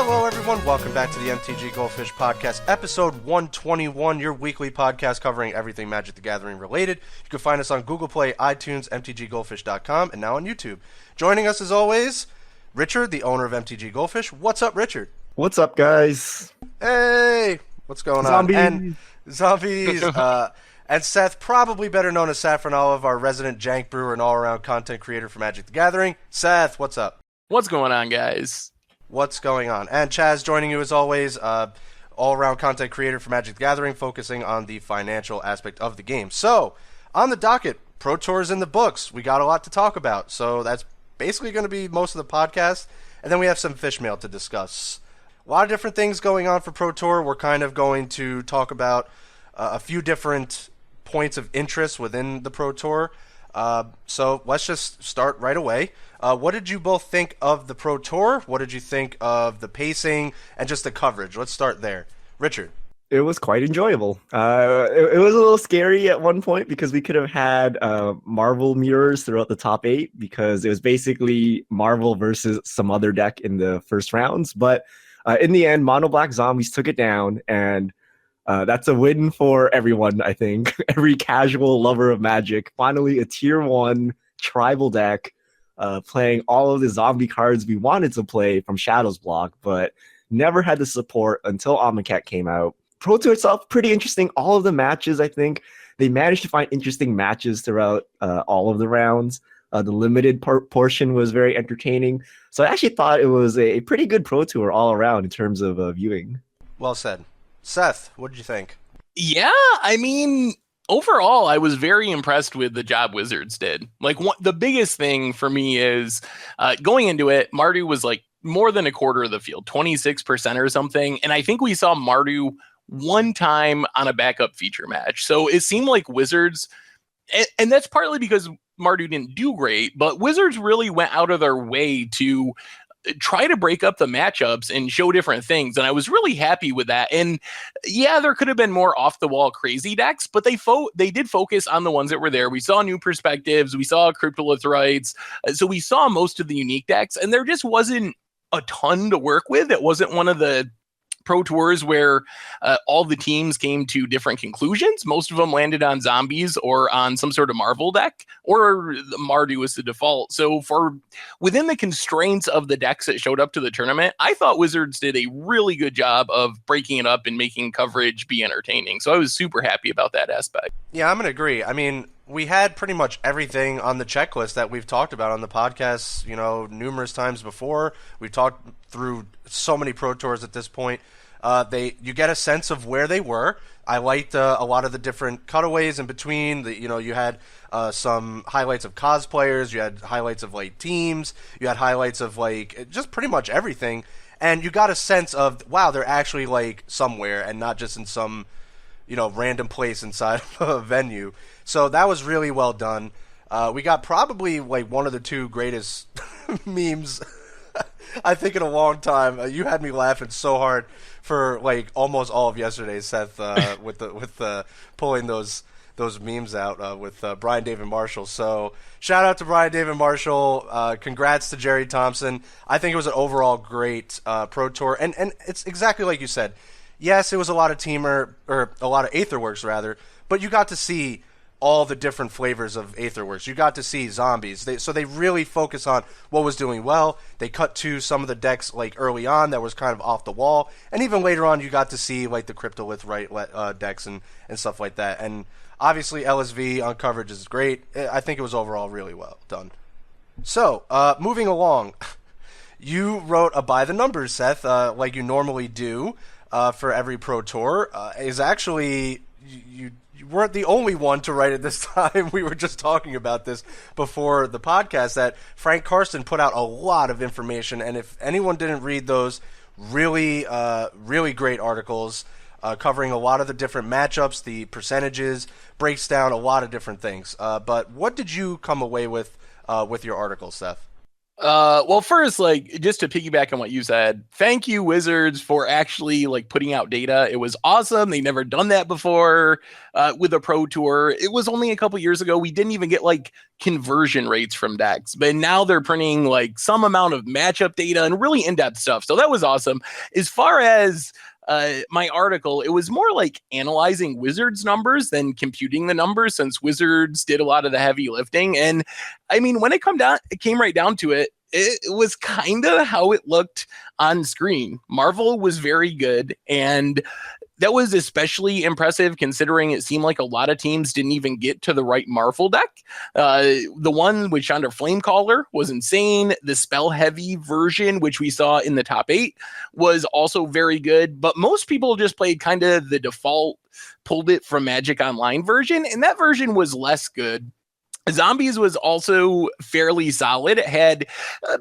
Hello, everyone. Welcome back to the MTG Goldfish Podcast, episode 121, your weekly podcast covering everything Magic the Gathering related. You can find us on Google Play, iTunes, mtggoldfish.com, and now on YouTube. Joining us, as always, Richard, the owner of MTG Goldfish. What's up, Richard? What's up, guys? Hey! What's going on? And zombies. And Seth, probably better known as Saffron Olive, our resident jank brewer and all-around content creator for Magic the Gathering. Seth, what's up? What's going on, guys? What's going on? And Chaz joining you as always, all-around content creator for Magic the Gathering, focusing on the financial aspect of the game. So, on the docket, Pro Tour's in the books. We got a lot to talk about, so that's basically going to be most of the podcast. And then we have some fish mail to discuss. A lot of different things going on for Pro Tour. We're kind of going to talk about a few different points of interest within the Pro Tour. So let's just start right away. What did you both think of the Pro Tour? What did you think of the pacing and just the coverage? Let's start there. Richard. It was quite enjoyable. It was a little scary at one point because we could have had Marvel mirrors throughout the top 8 because it was basically Marvel versus some other deck in the first rounds. But in the end, Mono Black Zombies took it down, and that's a win for everyone, I think. Every casual lover of Magic. Finally, a Tier 1 tribal deck playing all of the zombie cards we wanted to play from Shadow's block, but never had the support until Amonkhet came out. Pro Tour itself, pretty interesting. All of the matches, I think, they managed to find interesting matches throughout all of the rounds. The limited portion was very entertaining. So I actually thought it was a pretty good Pro Tour all around in terms of viewing. Well said. Seth, what did you think? Yeah, I mean, overall, I was very impressed with the job Wizards did. Like, the biggest thing for me is going into it, Mardu was like more than a quarter of the field, 26% or something. And I think we saw Mardu one time on a backup feature match. So it seemed like Wizards, and that's partly because Mardu didn't do great, but Wizards really went out of their way to try to break up the matchups and show different things. And I was really happy with that. And yeah, there could have been more off the wall crazy decks, but they did focus on the ones that were there. We saw new perspectives. We saw Cryptolith Rights. So we saw most of the unique decks, and there just wasn't a ton to work with. It wasn't one of the Pro Tours where all the teams came to different conclusions. Most of them landed on zombies or on some sort of Marvel deck, or Mardu was the default. So for within the constraints of the decks that showed up to the tournament, I thought Wizards did a really good job of breaking it up and making coverage be entertaining. So I was super happy about that aspect. Yeah, I'm going to agree. I mean, we had pretty much everything on the checklist that we've talked about on the podcast, numerous times before. We've talked through so many Pro Tours at this point. You get a sense of where they were. I liked a lot of the different cutaways in between. You had some highlights of cosplayers. You had highlights of like teams. You had highlights of like just pretty much everything. And you got a sense of, wow, they're actually like somewhere and not just in some random place inside of a venue. So that was really well done. We got probably like one of the two greatest memes I think in a long time. You had me laughing so hard for like almost all of yesterday, Seth, with pulling those memes out with Brian David Marshall. So shout out to Brian David Marshall. Congrats to Jerry Thompson. I think it was an overall great Pro Tour, and it's exactly like you said. Yes, it was a lot of or a lot of Aetherworks rather, but you got to see all the different flavors of Aetherworks. You got to see zombies. So they really focus on what was doing well. They cut to some of the decks like early on that was kind of off the wall. And even later on, you got to see like the Cryptolith Right decks and stuff like that. And obviously LSV on coverage is great. I think it was overall really well done. So, moving along. You wrote a by the numbers, Seth, like you normally do for every Pro Tour. Is actually... You weren't the only one to write it this time. We were just talking about this before the podcast, that Frank Karsten put out a lot of information, and if anyone didn't read those, really great articles covering a lot of the different matchups, the percentages, breaks down a lot of different things. But what did you come away with your article, Seth? Well, first, like, just to piggyback on what you said, thank you, Wizards, for actually like putting out data. It was awesome. They never done that before with a Pro Tour. It was only a couple years ago. We didn't even get like conversion rates from decks, but now they're printing like some amount of matchup data and really in-depth stuff. So that was awesome. As far as my article, it was more like analyzing Wizards numbers than computing the numbers, since Wizards did a lot of the heavy lifting. And I mean, when it came right down to it, it was kind of how it looked on screen. Marvel was very good, and that was especially impressive considering it seemed like a lot of teams didn't even get to the right Marvel deck. The one with Chandra Flamecaller was insane. The spell heavy version, which we saw in the top 8, was also very good. But most people just played kind of the default, pulled it from Magic Online version, and that version was less good. Zombies was also fairly solid. It had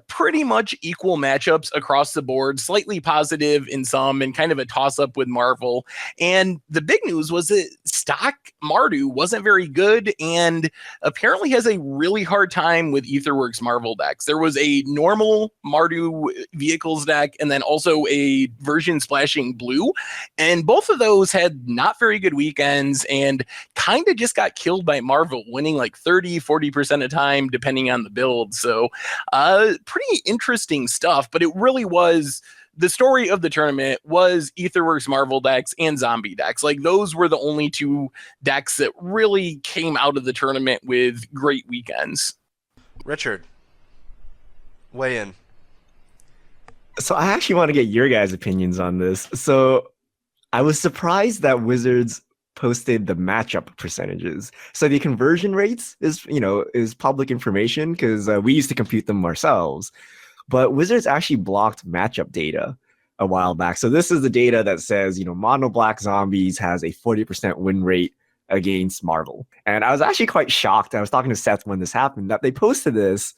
pretty much equal matchups across the board, slightly positive in some, and kind of a toss-up with Marvel. And the big news was that stock Mardu wasn't very good and apparently has a really hard time with Aetherworks Marvel decks. There was a normal Mardu vehicles deck and then also a version splashing blue, and both of those had not very good weekends and kind of just got killed by Marvel, winning like 40% of time, depending on the build. So pretty interesting stuff, but it really was the story of the tournament was Aetherworks Marvel decks and zombie decks. Like, those were the only two decks that really came out of the tournament with great weekends. Richard, weigh in. So I actually want to get your guys' opinions on this. So I was surprised that Wizards posted the matchup percentages. So the conversion rates is public information because we used to compute them ourselves. But Wizards actually blocked matchup data a while back. So this is the data that says, Mono Black Zombies has a 40% win rate against Marvel. And I was actually quite shocked. I was talking to Seth when this happened, that they posted this.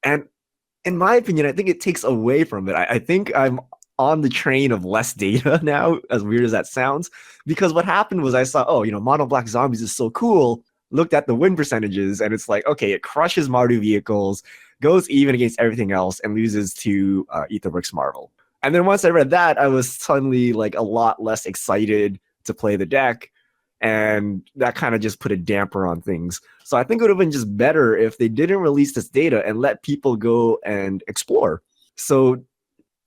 And in my opinion, I think it takes away from it. I think I'm on the train of less data now, as weird as that sounds, because what happened was I saw, Mono Black Zombies is so cool, looked at the win percentages, and it's like, okay, it crushes Mardu vehicles, goes even against everything else, and loses to Aetherworks Marvel. And then once I read that, I was suddenly like a lot less excited to play the deck, and that kind of just put a damper on things. So I think it would have been just better if they didn't release this data and let people go and explore. So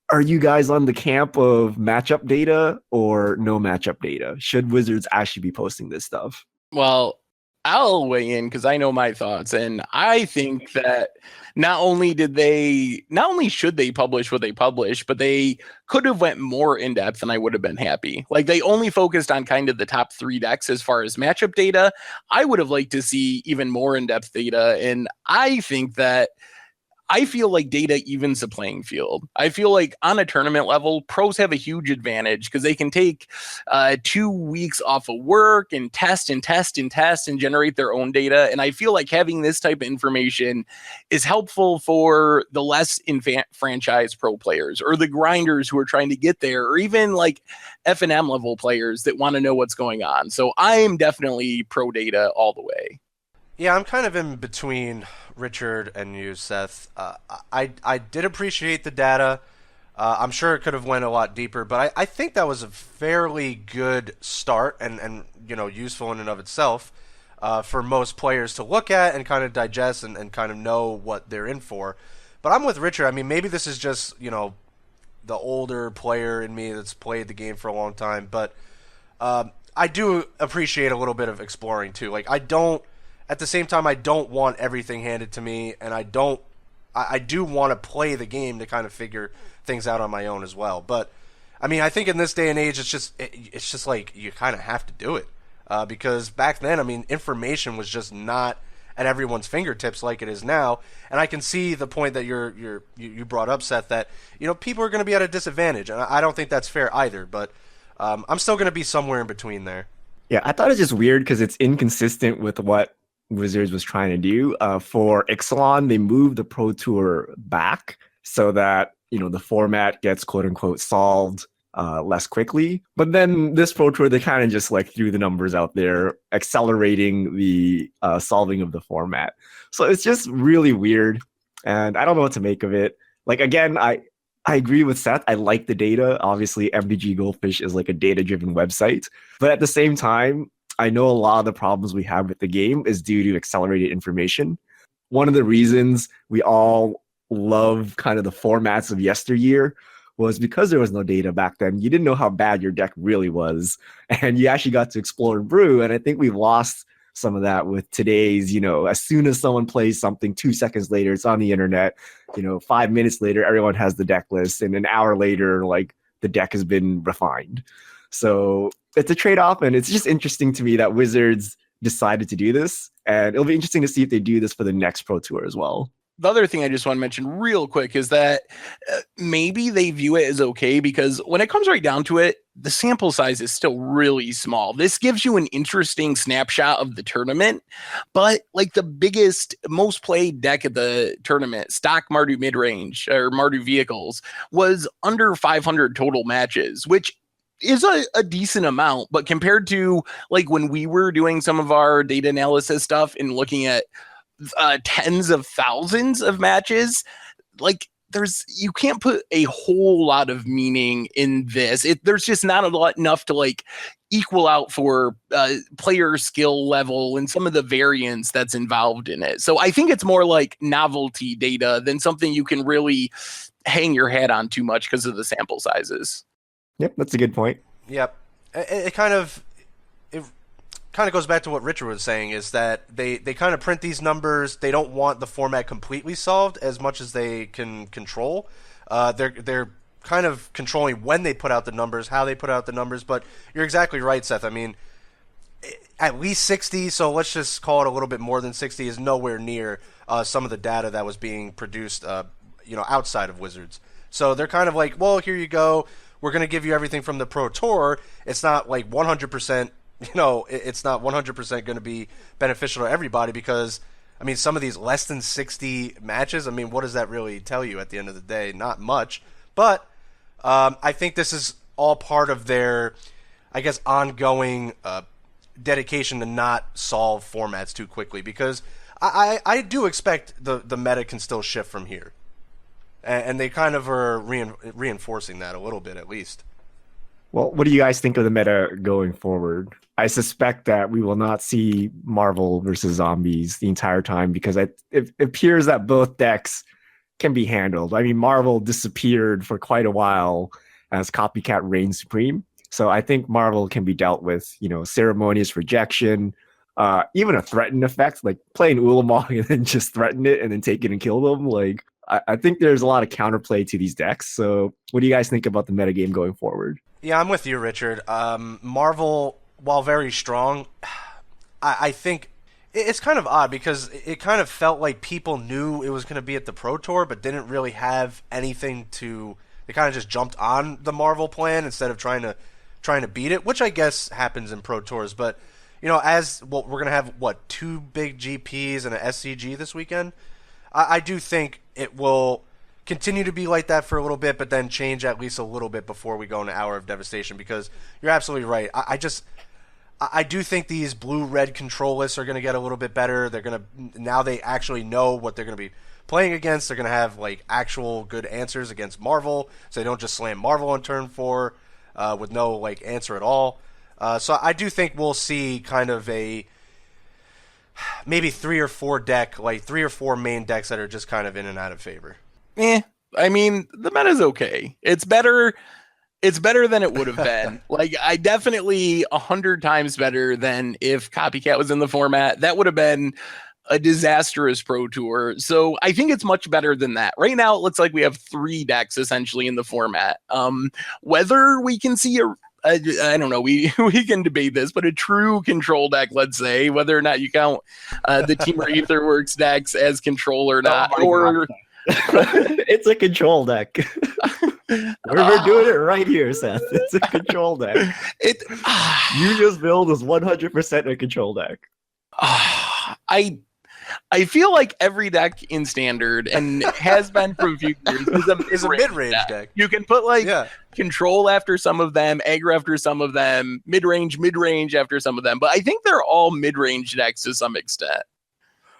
are you guys on the camp of matchup data or no matchup data? Should Wizards actually be posting this stuff? Well, I'll weigh in because I know my thoughts, and I think that not only should they publish what they publish, but they could have went more in depth, and I would have been happy. Like, they only focused on kind of the top 3 decks as far as matchup data. I would have liked to see even more in depth data, and I think that I feel like data evens the playing field. I feel like on a tournament level, pros have a huge advantage because they can take 2 weeks off of work and test and generate their own data. And I feel like having this type of information is helpful for the less enfranchised pro players or the grinders who are trying to get there, or even like F&M level players that want to know what's going on. So I am definitely pro data all the way. Yeah, I'm kind of in between Richard and you, Seth. I did appreciate the data. I'm sure it could have went a lot deeper, but I think that was a fairly good start and useful in and of itself for most players to look at and kind of digest and kind of know what they're in for. But I'm with Richard. I mean, maybe this is just, the older player in me that's played the game for a long time, but I do appreciate a little bit of exploring too. Like, at the same time, I don't want everything handed to me, and I do want to play the game to kind of figure things out on my own as well. But I mean, I think in this day and age, it's just like you kind of have to do it because back then, I mean, information was just not at everyone's fingertips like it is now. And I can see the point that you brought up, Seth, that people are going to be at a disadvantage, and I don't think that's fair either. But I'm still going to be somewhere in between there. Yeah, I thought it's just weird because it's inconsistent with what Wizards was trying to do. For Ixalan, they moved the Pro Tour back so that the format gets quote unquote solved less quickly. But then this Pro Tour, they kind of just like threw the numbers out there, accelerating the solving of the format. So it's just really weird. and I don't know what to make of it. Like, again, I agree with Seth. I like the data. Obviously, MDG Goldfish is like a data-driven website. But at the same time, I know a lot of the problems we have with the game is due to accelerated information. One of the reasons we all love kind of the formats of yesteryear was because there was no data back then. You didn't know how bad your deck really was, and you actually got to explore and brew. And I think we've lost some of that with today's, as soon as someone plays something, 2 seconds later, it's on the internet. 5 minutes later, everyone has the deck list, and an hour later, like, the deck has been refined. So it's a trade-off, and it's just interesting to me that Wizards decided to do this, and it'll be interesting to see if they do this for the next Pro Tour as well. The other thing I just want to mention real quick is that maybe they view it as okay, because when it comes right down to it, the sample size is still really small. This gives you an interesting snapshot of the tournament, but like the biggest, most played deck at the tournament, stock Mardu midrange or Mardu vehicles, was under 500 total matches, which is a decent amount. But compared to like when we were doing some of our data analysis stuff and looking at tens of thousands of matches, like you can't put a whole lot of meaning in this. There's just not enough to like equal out for player skill level and some of the variance that's involved in it. So I think it's more like novelty data than something you can really hang your hat on too much because of the sample sizes. Yep, that's a good point. Yep. It kind of goes back to what Richard was saying, is that they kind of print these numbers. They don't want the format completely solved as much as they can control. They're kind of controlling when they put out the numbers, how they put out the numbers. But you're exactly right, Seth. I mean, at least 60, so let's just call it a little bit more than 60, is nowhere near some of the data that was being produced outside of Wizards. So they're kind of like, well, here you go. We're going to give you everything from the Pro Tour. It's not like 100%. It's not 100% going to be beneficial to everybody, because, I mean, some of these less than 60 matches, I mean, what does that really tell you at the end of the day? Not much. But I think this is all part of their, I guess, ongoing dedication to not solve formats too quickly, because I do expect the meta can still shift from here. And they kind of are reinforcing that a little bit, at least. Well, what do you guys think of the meta going forward? I suspect that we will not see Marvel versus Zombies the entire time, because it appears that both decks can be handled. I mean, Marvel disappeared for quite a while as Copycat reigned supreme. So I think Marvel can be dealt with, ceremonious rejection, even a threaten effect, like playing Ulamog and then just threaten it and then take it and kill them. Like, I think there's a lot of counterplay to these decks. So what do you guys think about the metagame going forward? Yeah, I'm with you, Richard. Marvel, while very strong, I think it's kind of odd, because it kind of felt like people knew it was going to be at the Pro Tour, but didn't really have anything to. They kind of just jumped on the Marvel plan instead of trying to beat it, which I guess happens in Pro Tours. But we're going to have 2 big GPs and an SCG this weekend. I do think it will continue to be like that for a little bit, but then change at least a little bit before we go into Hour of Devastation, because you're absolutely right. I do think these blue-red control lists are going to get a little bit better. Now they actually know what they're going to be playing against. They're going to have like actual good answers against Marvel, so they don't just slam Marvel on turn 4 with no like answer at all. So I do think we'll see kind of maybe 3 or 4 main decks that are just kind of in and out of favor. I mean, the meta's okay. It's better than it would have been. Like, I definitely 100 times better than if Copycat was in the format. That would have been a disastrous Pro Tour. So I think it's much better than that. Right now, it looks like we have 3 decks essentially in the format. Whether we can see I don't know, we can debate this, but a true control deck, let's say, whether or not you count the Team Aetherworks decks as control or not, It's a control deck. We're doing it right here, Seth. It's a control deck. Yuya's build is 100% a control deck. I feel like every deck in Standard, and has been for a few years, is a mid-range deck. You can put control after some of them, aggro after some of them, mid-range after some of them. But I think they're all mid-range decks to some extent.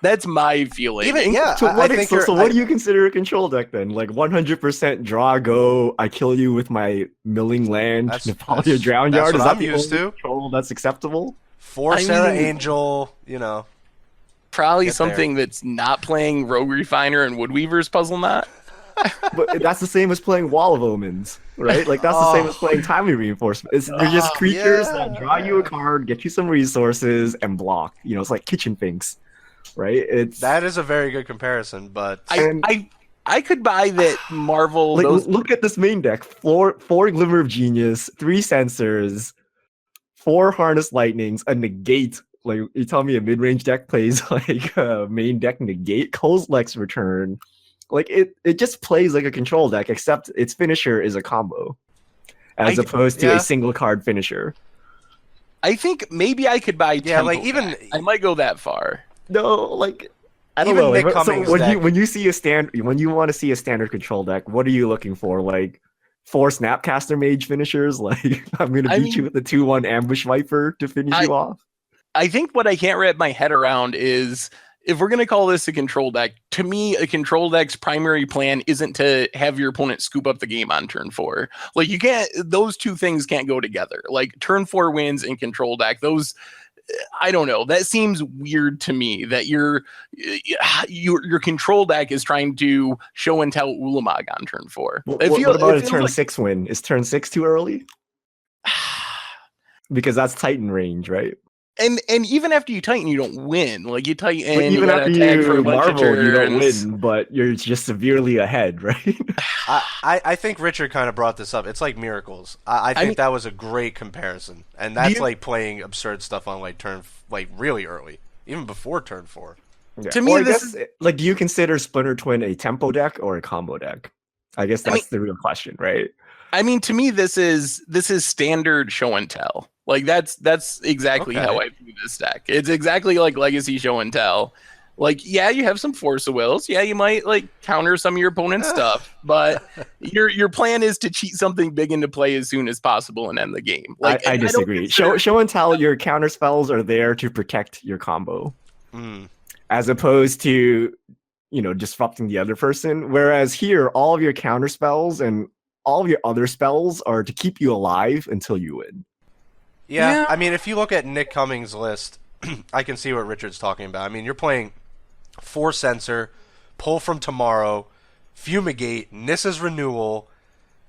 That's my feeling. Even yeah, So I think what do you consider a control deck then? Like 100% draw go, I kill you with my milling land, Nephalia Drown Yard. That's Is what that I'm the used only to. control that's acceptable? For Sarah Angel, you know. Probably something that's not playing Rogue Refiner and Woodweaver's Puzzle Knot. But that's the same as playing Wall of Omens, right? Like that's the same as playing Timely Reinforcement. They're just creatures that draw you a card, get you some resources, and block. You know, it's like kitchen finks, right? That is a very good comparison, but I could buy that Marvel. Like, look at this main deck: four Glimmer of Genius, 3 Sensors, 4 Harness Lightnings, a negate. Like you tell me a mid-range deck plays like a main deck negate, Kozilek's Return. Like it just plays like a control deck, except its finisher is a combo, as opposed to a single card finisher. I think maybe I could buy. Yeah, like even I might go that far. No, like I don't know. Like, so when you see when you want to see a standard control deck, what are you looking for? Like 4 Snapcaster Mage finishers? Like I'm gonna beat you with the 2/1 Ambush Viper to finish you off. I think what I can't wrap my head around is, if we're going to call this a control deck, to me, a control deck's primary plan isn't to have your opponent scoop up the game on turn 4. Like you can't, those two things can't go together. Like turn 4 wins in control deck, those, I don't know. That seems weird to me that your control deck is trying to show and tell Ulamog on turn 4. What about a turn 6 win? Is turn 6 too early? Because that's Titan range, right? And even after you Titan, you don't win. Like you Titan, but even after you Marvel, you don't win, but you're just severely ahead, right? I think Richard kind of brought this up. It's like Miracles. I think that was a great comparison, and that's like playing absurd stuff on like turn really early, even before turn 4. Yeah. To me, this is like, do you consider Splinter Twin a tempo deck or a combo deck? I guess that's the real question, right? I mean, to me, this is standard show and tell. Like that's exactly how I view this deck. It's exactly like Legacy Show and Tell. Like, yeah, you have some Force of Wills. Yeah, you might like counter some of your opponent's stuff, but your plan is to cheat something big into play as soon as possible and end the game. Like, I disagree. Show and Tell, your counter spells are there to protect your combo, as opposed to disrupting the other person. Whereas here, all of your counter spells and all of your other spells are to keep you alive until you win. Yeah, I mean, if you look at Nick Cummings' list, I can see what Richard's talking about. I mean, you're playing 4 Sensor, Pull from Tomorrow, Fumigate, Nissa's Renewal,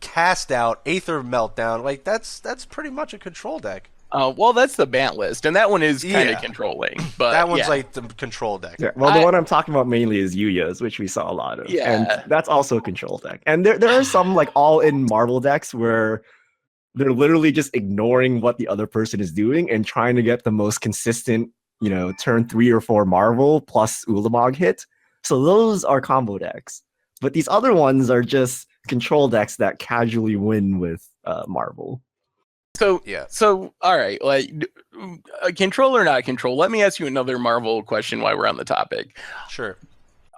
Cast Out, Aether Meltdown. Like, that's pretty much a control deck. Well, that's the Bant list, and that one is kind of controlling. But that one's like the control deck. Yeah, well, the one I'm talking about mainly is Yuya's, which we saw a lot of. Yeah. And that's also a control deck. And there are some like all-in Marvel decks where they're literally just ignoring what the other person is doing and trying to get the most consistent, turn 3 or 4 Marvel plus Ulamog hit. So those are combo decks. But these other ones are just control decks that casually win with Marvel. So all right, like control or not control. Let me ask you another Marvel question while we're on the topic. Sure.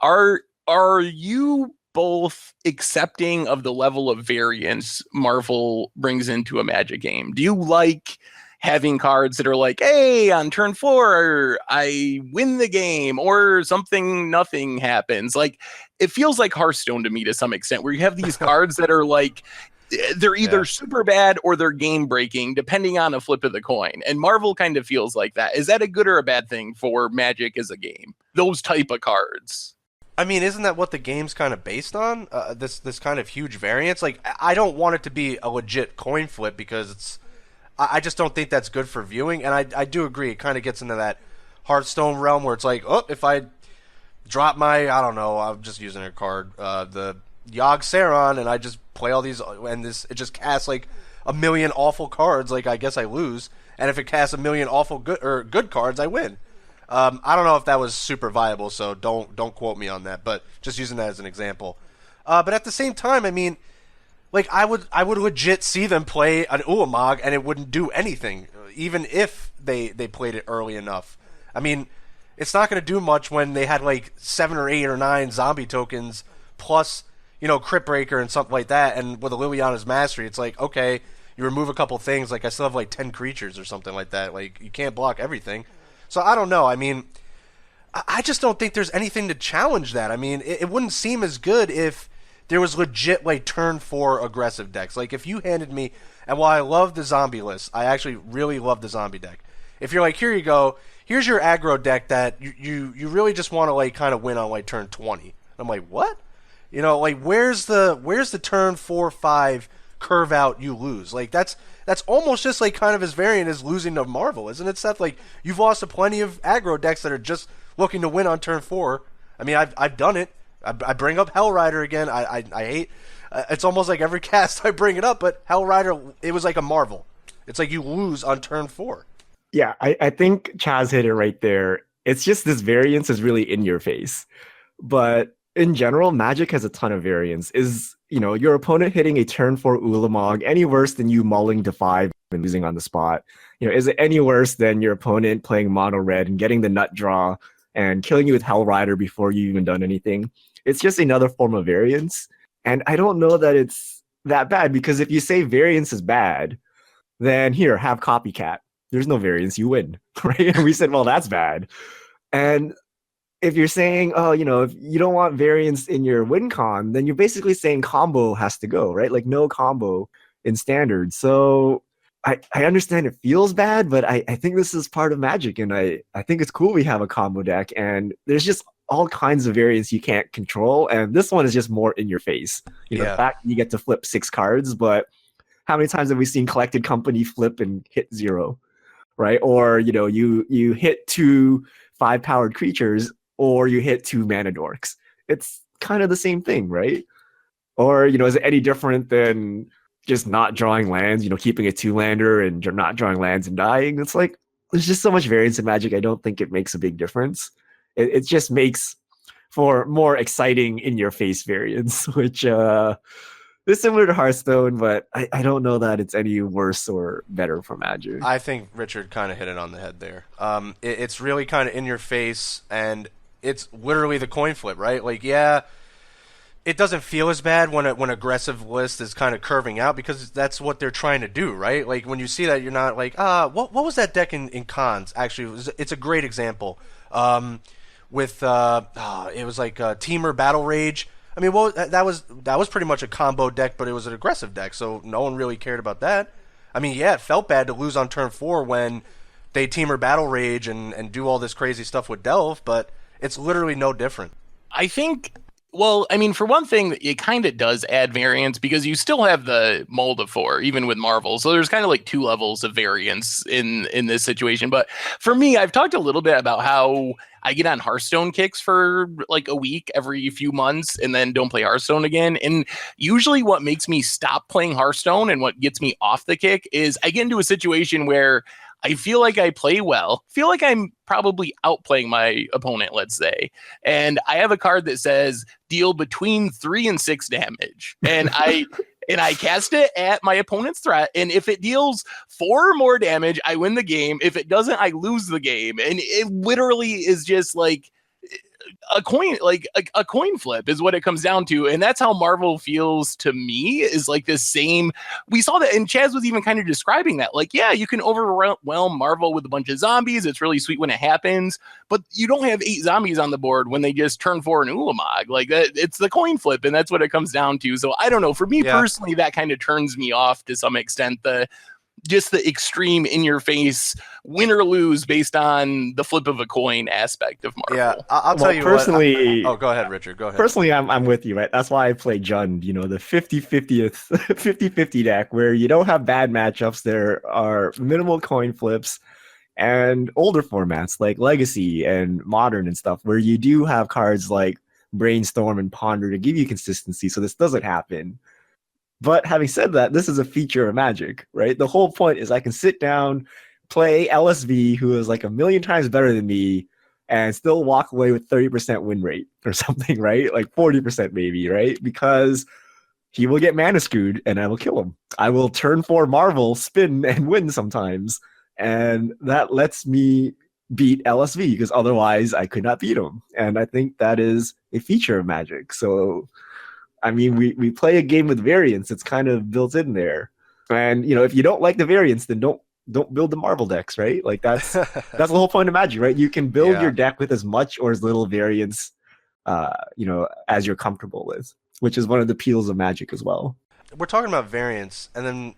Are you both accepting of the level of variance Marvel brings into a Magic game? Do you like having cards that are like, hey, on turn 4, I win the game, or nothing happens? Like, it feels like Hearthstone to me to some extent, where you have these cards that are like, they're either super bad or they're game breaking, depending on a flip of the coin. And Marvel kind of feels like that. Is that a good or a bad thing for Magic as a game? Those type of cards. I mean, isn't that what the game's kind of based on? This kind of huge variance. Like, I don't want it to be a legit coin flip because I just don't think that's good for viewing. And I do agree. It kind of gets into that Hearthstone realm where it's like, oh, if I drop my, I don't know, I'm just using a card, the Yogg Saron, and I just play all these, and it just casts like a million awful cards. Like, I guess I lose. And if it casts a million awful good cards, I win. I don't know if that was super viable, so don't quote me on that, but just using that as an example. But at the same time, I mean, like I would legit see them play an Ulamog and it wouldn't do anything, even if they played it early enough. I mean, it's not going to do much when they had like 7 or 8 or 9 zombie tokens plus, Crypt Breaker and something like that, and with a Liliana's Mastery, it's like, okay, you remove a couple things, like I still have like 10 creatures or something like that. Like, you can't block everything. So I don't know. I mean, I just don't think there's anything to challenge that. I mean, it wouldn't seem as good if there was legit like turn 4 aggressive decks. Like if you handed me, and while I love the zombie list, I actually really love the zombie deck. If you're like, here you go, here's your aggro deck that you really just want to like kind of win on like turn 20. I'm like, what? You know, like where's the turn 4-5 curve out you lose? Like that's almost just like kind of as variant as losing to Marvel, isn't it, Seth? Like you've lost to plenty of aggro decks that are just looking to win on turn 4. I mean, I've done it. I bring up Hell Rider again. I hate. It's almost like every cast I bring it up, but Hell Rider, it was like a Marvel. It's like you lose on turn 4. Yeah, I think Chaz hit it right there. It's just this variance is really in your face. But in general, Magic has a ton of variance. Is, your opponent hitting a turn 4 Ulamog any worse than you mulling to 5 and losing on the spot? Is it any worse than your opponent playing mono red and getting the nut draw and killing you with Hell Rider before you've even done anything? It's just another form of variance. And I don't know that it's that bad, because if you say variance is bad, then here, have Copycat. There's no variance, you win, right? And we said, well, that's bad. And if you're saying, if you don't want variance in your win con, then you're basically saying combo has to go, right? Like no combo in standard. So I understand it feels bad, but I think this is part of Magic, and I think it's cool we have a combo deck, and there's just all kinds of variance you can't control, and this one is just more in your face. The fact you get to flip 6 cards, but how many times have we seen Collected Company flip and hit 0? Right? Or, you hit 2 5-powered creatures, or you hit 2 mana dorks. It's kind of the same thing, right? Or, is it any different than just not drawing lands, keeping a 2-lander and not drawing lands and dying? It's like, there's just so much variance in Magic, I don't think it makes a big difference. It just makes for more exciting in-your-face variance, which is similar to Hearthstone, but I don't know that it's any worse or better for Magic. I think Richard kind of hit it on the head there. It's really kind of in your face, and it's literally the coin flip, right? Like, yeah, it doesn't feel as bad when aggressive list is kind of curving out, because that's what they're trying to do, right? Like when you see that, you're not like, what was that deck in cons? Actually, it's a great example. With it was like Teamer Battle Rage. I mean, well, that was pretty much a combo deck, but it was an aggressive deck, so no one really cared about that. I mean, yeah, it felt bad to lose on turn 4 when they Teamer Battle Rage and do all this crazy stuff with Delve, but it's literally no different. I think, well, I mean, for one thing, it kind of does add variance, because you still have the mold of 4, even with Marvel. So there's kind of like 2 levels of variance in this situation. But for me, I've talked a little bit about how I get on Hearthstone kicks for like a week every few months and then don't play Hearthstone again. And usually what makes me stop playing Hearthstone and what gets me off the kick is I get into a situation where I feel like I play well, feel like I'm probably outplaying my opponent, let's say. And I have a card that says deal between 3 and 6 damage. And I cast it at my opponent's threat. And if it deals 4 or more damage, I win the game. If it doesn't, I lose the game. And it literally is just like a coin flip is what it comes down to. And that's how Marvel feels to me, is like the same. We saw that, and Chaz was even kind of describing that. Like, yeah, you can overwhelm Marvel with a bunch of zombies. It's really sweet when it happens, but you don't have 8 zombies on the board when they just turn 4 an Ulamog. Like that, it's the coin flip, and that's what it comes down to. So I don't know. For me personally, that kind of turns me off to some extent. Just the extreme in your face win or lose based on the flip of a coin aspect of Marvel. Yeah, I'll tell you personally. Oh, go ahead, Richard. Go ahead. Personally, I'm with you, right? That's why I play Jund, the 50-50 deck, where you don't have bad matchups. There are minimal coin flips, and older formats like Legacy and Modern and stuff, where you do have cards like Brainstorm and Ponder to give you consistency, so this doesn't happen. But having said that, this is a feature of Magic, right? The whole point is I can sit down, play LSV, who is like a million times better than me, and still walk away with 30% win rate or something, right? Like 40% maybe, right? Because he will get mana screwed and I will kill him. I will turn 4 Marvel, spin, and win sometimes. And that lets me beat LSV, because otherwise I could not beat him. And I think that is a feature of Magic. So I mean, we play a game with variance. It's kind of built in there. And, if you don't like the variance, then don't don't build the Marvel decks, right? Like that's the whole point of Magic, right? You can build Yeah. your deck with as much or as little variance, as you're comfortable with, which is one of the appeals of Magic as well. We're talking about variants, and then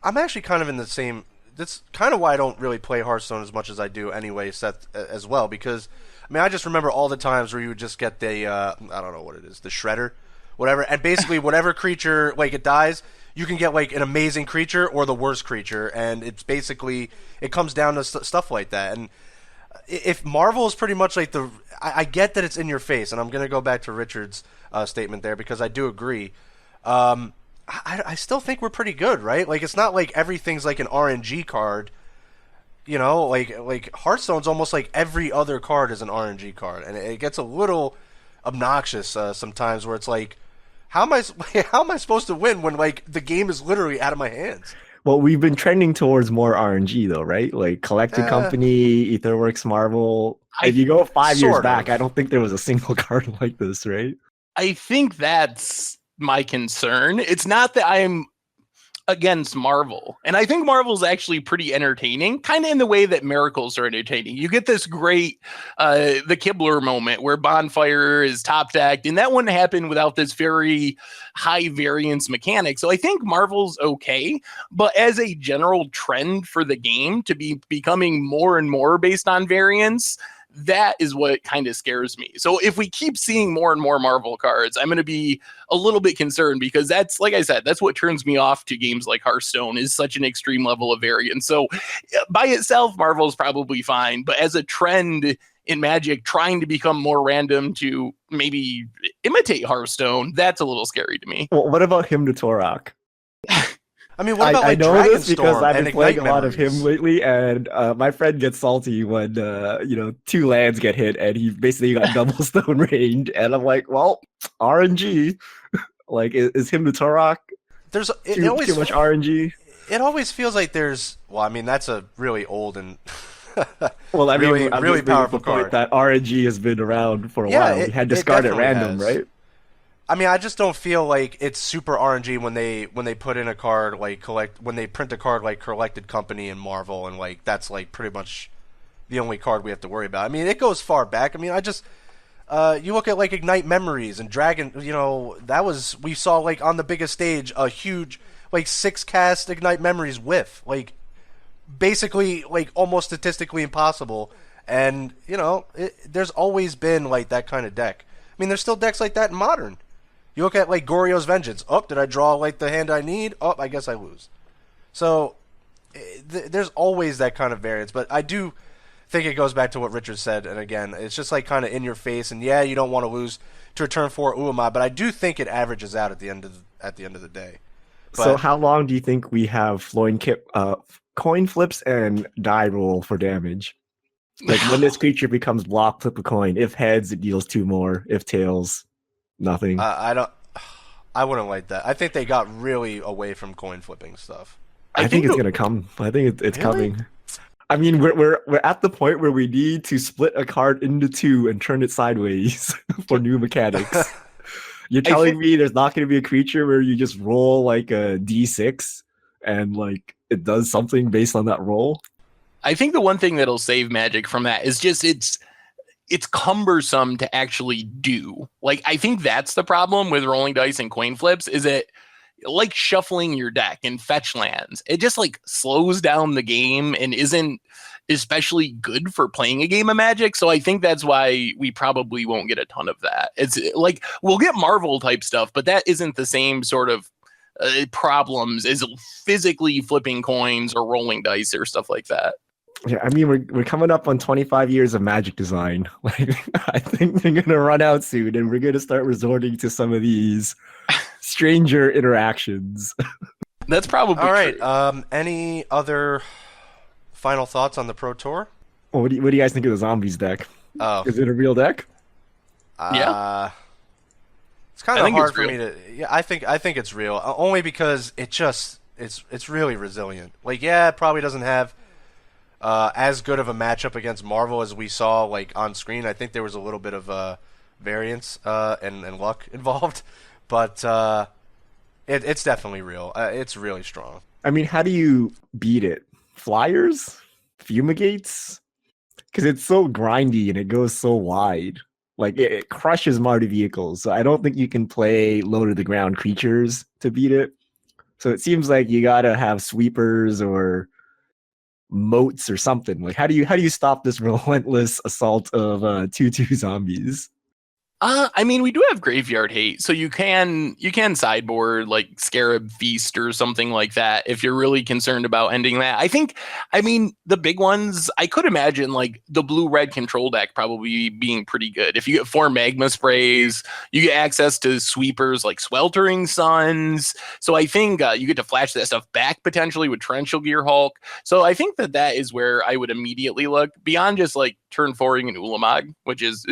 I'm actually kind of in the same. That's kind of why I don't really play Hearthstone as much as I do anyway, Seth, as well. Because I mean, I just remember all the times where you would just get the I don't know what it is, the Shredder, whatever, and basically whatever creature like it dies, you can get like an amazing creature or the worst creature, and it's basically it comes down to stuff like that. And if Marvel is pretty much like I get that it's in your face, and I'm gonna go back to Richard's statement there because I do agree. I still think we're pretty good, right? Like it's not like everything's like an RNG card, like Hearthstone's almost like every other card is an RNG card, and it gets a little obnoxious sometimes where it's like, how am I supposed to win when like the game is literally out of my hands? Well, we've been trending towards more RNG though, right? Like Collected Company, Aetherworks Marvel. If you go 5 years back, I don't think there was a single card like this, right? I think that's my concern. It's not that I'm against Marvel. And I think Marvel's actually pretty entertaining, kind of in the way that Miracles are entertaining. You get this great, the Kibler moment where Bonfire is top decked, and that wouldn't happen without this very high variance mechanic. So I think Marvel's okay, but as a general trend for the game to be becoming more and more based on variance, that is what kind of scares me. So if we keep seeing more and more Marvel cards, I'm going to be a little bit concerned because that's, like I said, that's what turns me off to games like Hearthstone is such an extreme level of variance. So by itself, Marvel is probably fine. But as a trend in Magic, trying to become more random to maybe imitate Hearthstone, that's a little scary to me. Well, what about Hymn to Torok? I mean, what about I like know Dragonstorm this because I've been playing a lot of Memories? him lately, and my friend gets salty when 2 lands get hit, and he basically got double stone rained, and I'm like, well, RNG. Like, is Hymn to Torok There's too much RNG? It always feels like there's. Well, I mean, that's a really old and Well, I mean, really, I'm really just making powerful the point card. that RNG has been around for a while. We had it discard at definitely random, has. right? I mean, I just don't feel like it's super RNG when they put in a card like when they print a card like Collected Company and Marvel, and like that's like pretty much the only card we have to worry about. I mean, it goes far back. I mean, you look at like Ignite Memories and Dragon. We saw like on the biggest stage a huge like 6-cast Ignite Memories whiff, like basically like almost statistically impossible. And there's always been like that kind of deck. I mean, there's still decks like that in Modern. You look at like Goryo's Vengeance. Oh, did I draw like the hand I need? Oh, I guess I lose. So there's always that kind of variance. But I do think it goes back to what Richard said. And again, it's just like kind of in your face. And yeah, you don't want to lose to a turn 4 Ulamog, but I do think it averages out at the end of the day. But, so how long do you think we have coin flips and die roll for damage? Like when this creature becomes block, flip a coin. If heads, it deals 2 more. If tails, nothing. I wouldn't like that. I think they got really away from coin flipping stuff. I think it's gonna come. I think it's Really? coming. I mean, we're at the point where we need to split a card into 2 and turn it sideways for new mechanics. You're telling me there's not going to be a creature where you just roll like a d6 and like it does something based on that roll? I think the one thing that'll save Magic from that is just it's cumbersome to actually do. Like, I think that's the problem with rolling dice and coin flips is it like shuffling your deck and fetch lands. It just like slows down the game and isn't especially good for playing a game of Magic. So I think that's why we probably won't get a ton of that. It's like we'll get Marvel type stuff, but that isn't the same sort of problems as physically flipping coins or rolling dice or stuff like that. Yeah, I mean, we're coming up on 25 years of Magic design. Like, I think they're gonna run out soon, and we're gonna start resorting to some of these stranger interactions. That's probably all right. true. Any other final thoughts on the Pro Tour? Well, what do you guys think of the zombies deck? Oh, Is it a real deck? Yeah. It's kind of hard it's for real. me to. Yeah, I think it's real. Only because it's really resilient. Like, yeah, it probably doesn't have as good of a matchup against Marvel as we saw like on screen. I think there was a little bit of variance and luck involved, but it's definitely real. It's really strong. I mean, how do you beat it? flyers, fumigates, because it's so grindy and it goes so wide. Like it crushes Mardu vehicles. So I don't think you can play low to the ground creatures to beat it. So it seems like you gotta have sweepers or moats or something. Like how do you stop this relentless assault of 2/2 zombies? I mean, we do have Graveyard Hate, so you can sideboard like Scarab Feast or something like that if you're really concerned about ending that. I mean, the big ones, I could imagine like the blue-red control deck probably being pretty good. If you get 4 Magma Sprays, you get access to sweepers like Sweltering Suns. So I think you get to flash that stuff back potentially with Torrential Gear Hulk. So I think that is where I would immediately look beyond just like turn 4ing an Ulamog, which is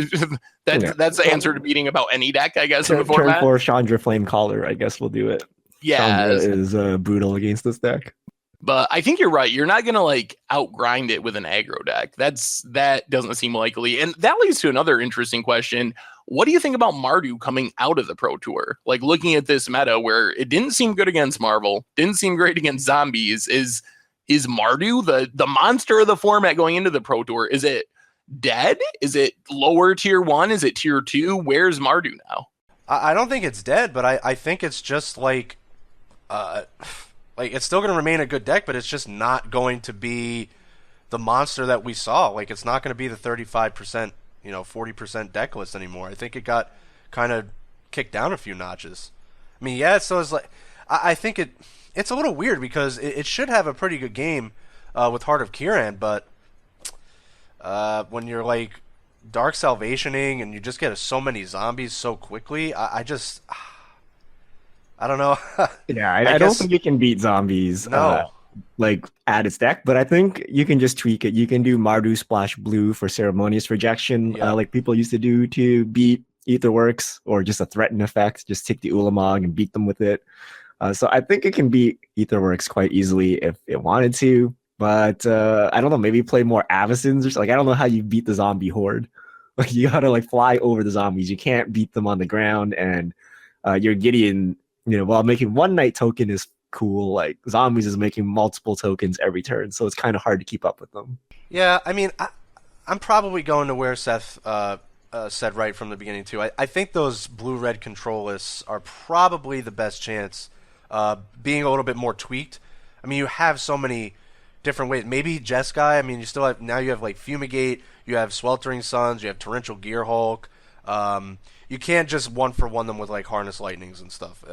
that's the answer to beating about any deck, I guess, in the format. Turn 4 Chandra Flame Caller, I guess we'll do it. Yeah, Chandra is brutal against this deck. But I think you're right. You're not gonna like outgrind it with an aggro deck. That doesn't seem likely. And that leads to another interesting question. What do you think about Mardu coming out of the Pro Tour? Like looking at this meta where it didn't seem good against Marvel, didn't seem great against zombies. Is Mardu the monster of the format going into the Pro Tour? Is it dead? Is it lower tier 1? Is it tier 2? Where's Mardu now? I don't think it's dead, but I think it's just like it's still going to remain a good deck, but it's just not going to be the monster that we saw. Like it's not going to be the 35%, 40% deck list anymore. I think it got kind of kicked down a few notches. I mean, yeah, so it's like I think it's a little weird because it should have a pretty good game with Heart of Kiran, but when you're like Dark Salvationing and you just get so many zombies so quickly, I don't know. Yeah, I don't think you can beat zombies like at its deck, but I think you can just tweak it. You can do Mardu Splash Blue for Ceremonious Rejection, like people used to do to beat Aetherworks, or just a threaten effect. Just take the Ulamog and beat them with it. So I think it can beat Aetherworks quite easily if it wanted to. But I don't know, maybe play more Avacins or something. Like, I don't know how you beat the zombie horde. Like you gotta like fly over the zombies. You can't beat them on the ground, and your Gideon, while making one night token is cool, like zombies is making multiple tokens every turn, so it's kind of hard to keep up with them. Yeah, I mean, I'm probably going to where Seth said right from the beginning too. I think those blue-red control lists are probably the best chance, being a little bit more tweaked. I mean, you have so many different ways. Maybe Jeskai. I mean, you have like Fumigate, you have Sweltering Suns, you have Torrential Gear Hulk. You can't just one for one them with like Harness Lightnings and stuff.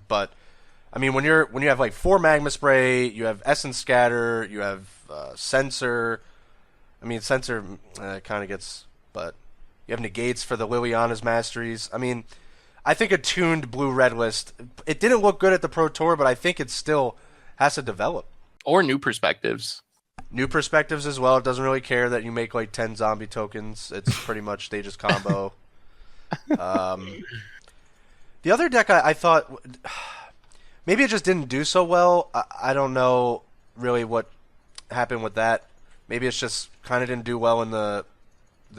But I mean, when you have like 4 Magma Spray, you have Essence Scatter, you have Censor. I mean, Censor kind of gets, but you have Negates for the Liliana's Masteries. I mean, I think a tuned blue-red list, it didn't look good at the Pro Tour, but I think it still has to develop. Or new perspectives. New perspectives as well. It doesn't really care that you make like 10 zombie tokens. It's pretty much they just combo. The other deck I thought maybe it just didn't do so well. I don't know really what happened with that. Maybe it's just kind of didn't do well in the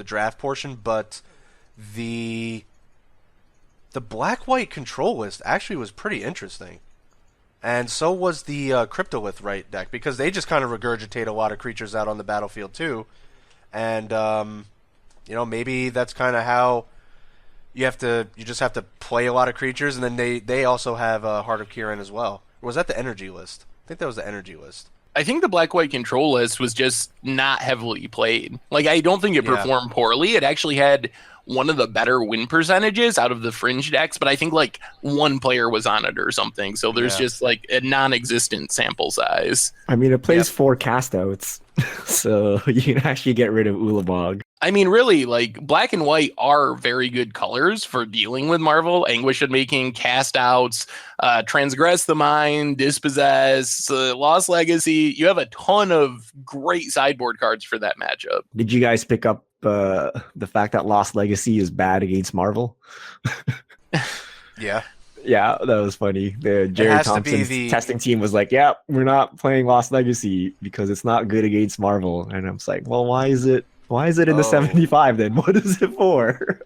draft portion, but the black-white control list actually was pretty interesting. And so was the Cryptolith Right deck, because they just kind of regurgitate a lot of creatures out on the battlefield too. And maybe that's kind of how you just have to play a lot of creatures, and then they also have Heart of Kiran as well. Or was that the energy list? I think that was the energy list. I think the black-white control list was just not heavily played. Like, I don't think it performed poorly. It actually had one of the better win percentages out of the fringe decks, but I think like one player was on it or something. So there's just like a non-existent sample size. I mean, it plays 4 cast outs, so you can actually get rid of Ulamog. I mean, really, like, black and white are very good colors for dealing with Marvel. Anguish of Making, Cast Outs, Transgress the Mind, Dispossess, Lost Legacy. You have a ton of great sideboard cards for that matchup. Did you guys pick up the fact that Lost Legacy is bad against Marvel? Yeah. Yeah, that was funny. The Jerry Thompson's testing team was like, yeah, we're not playing Lost Legacy because it's not good against Marvel. And I'm just like, well, why is it in the 75 then? What is it for?